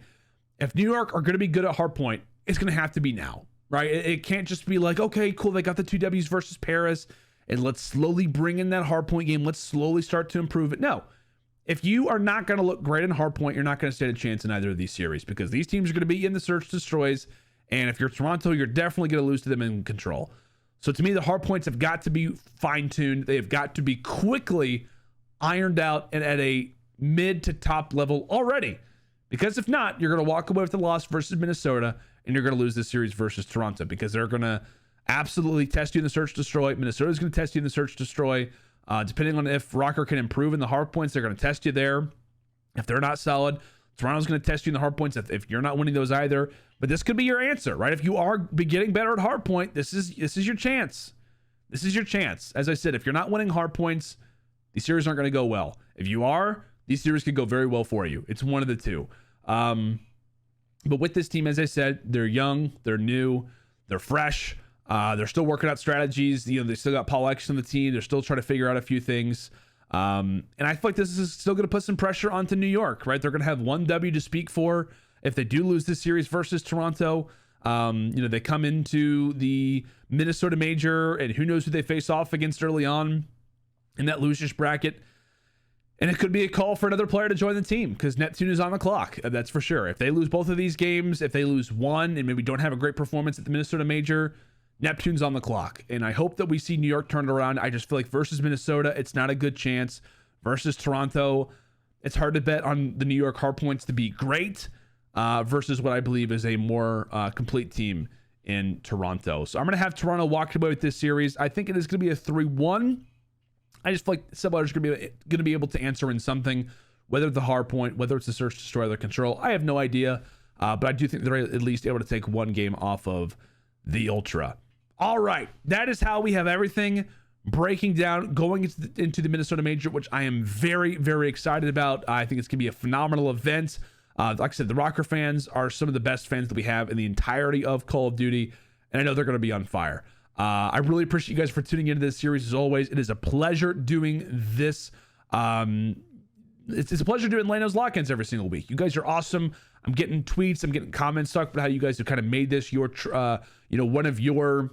If New York are going to be good at hardpoint, it's going to have to be now, right? It can't just be like, okay, cool, they got the 2 Ws versus Paris, and let's slowly bring in that hardpoint game. Let's slowly start to improve it. No. If you are not going to look great in hardpoint, you're not going to stand a chance in either of these series because these teams are going to be in the search destroys. And if you're Toronto, you're definitely going to lose to them in control. So to me, the hardpoints have got to be fine-tuned. They have got to be quickly ironed out and at a mid to top level already. Because if not, you're going to walk away with the loss versus Minnesota and you're going to lose this series versus Toronto because they're going to absolutely test you in the search destroy. Minnesota's going to test you in the search destroy. Depending on if Rocker can improve in the hard points, they're going to test you there. If they're not solid, Toronto's going to test you in the hard points if you're not winning those either. But this could be your answer, right? If you are getting better at hard point, this is your chance. This is your chance. As I said, if you're not winning hard points, these series aren't going to go well. If you are, these series could go very well for you. It's one of the two. But with this team, as I said, they're young, they're new, they're fresh. They're still working out strategies. They still got Paul X on the team. They're still trying to figure out a few things. And I feel like this is still going to put some pressure onto New York, right? They're going to have one W to speak for if they do lose this series versus Toronto. They come into the Minnesota major and who knows who they face off against early on in that losers bracket. And it could be a call for another player to join the team because Neptune is on the clock. That's for sure. If they lose both of these games, if they lose one and maybe don't have a great performance at the Minnesota major, Neptune's on the clock. And I hope that we see New York turned around. I just feel like versus Minnesota, it's not a good chance. Versus Toronto, it's hard to bet on the New York hardpoints to be great versus what I believe is a more complete team in Toronto. So I'm going to have Toronto walk away with this series. I think it is going to be a 3-1. I just feel like Subliners are going to be able to answer in something, whether the hard point, whether it's the search, destroy, or control. I have no idea, but I do think they're at least able to take one game off of the Ultra. All right, that is how we have everything breaking down going into the Minnesota Major, which I am very, very excited about. I think it's going to be a phenomenal event. Like I said, the Rocker fans are some of the best fans that we have in the entirety of Call of Duty, and I know they're going to be on fire. I really appreciate you guys for tuning into this series as always. It is a pleasure doing this. It's a pleasure doing LandO's lock-ins every single week. You guys are awesome. I'm getting tweets, I'm getting comments talking about how you guys have kind of made this your, one of your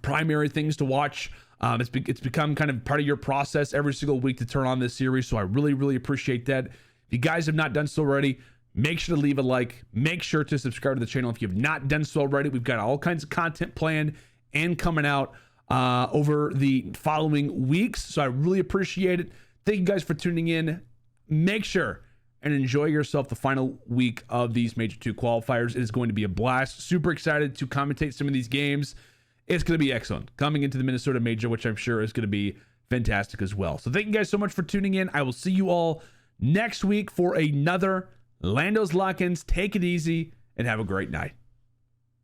primary things to watch. It's become kind of part of your process every single week to turn on this series. So I really, really appreciate that. If you guys have not done so already, make sure to leave a like. Make sure to subscribe to the channel if you have not done so already. We've got all kinds of content planned and coming out over the following weeks. So I really appreciate it. Thank you guys for tuning in. Make sure and enjoy yourself the final week of these Major 2 qualifiers. It is going to be a blast. Super excited to commentate some of these games. It's going to be excellent. Coming into the Minnesota Major, which I'm sure is going to be fantastic as well. So thank you guys so much for tuning in. I will see you all next week for another LandO's Lock-ins. Take it easy and have a great night.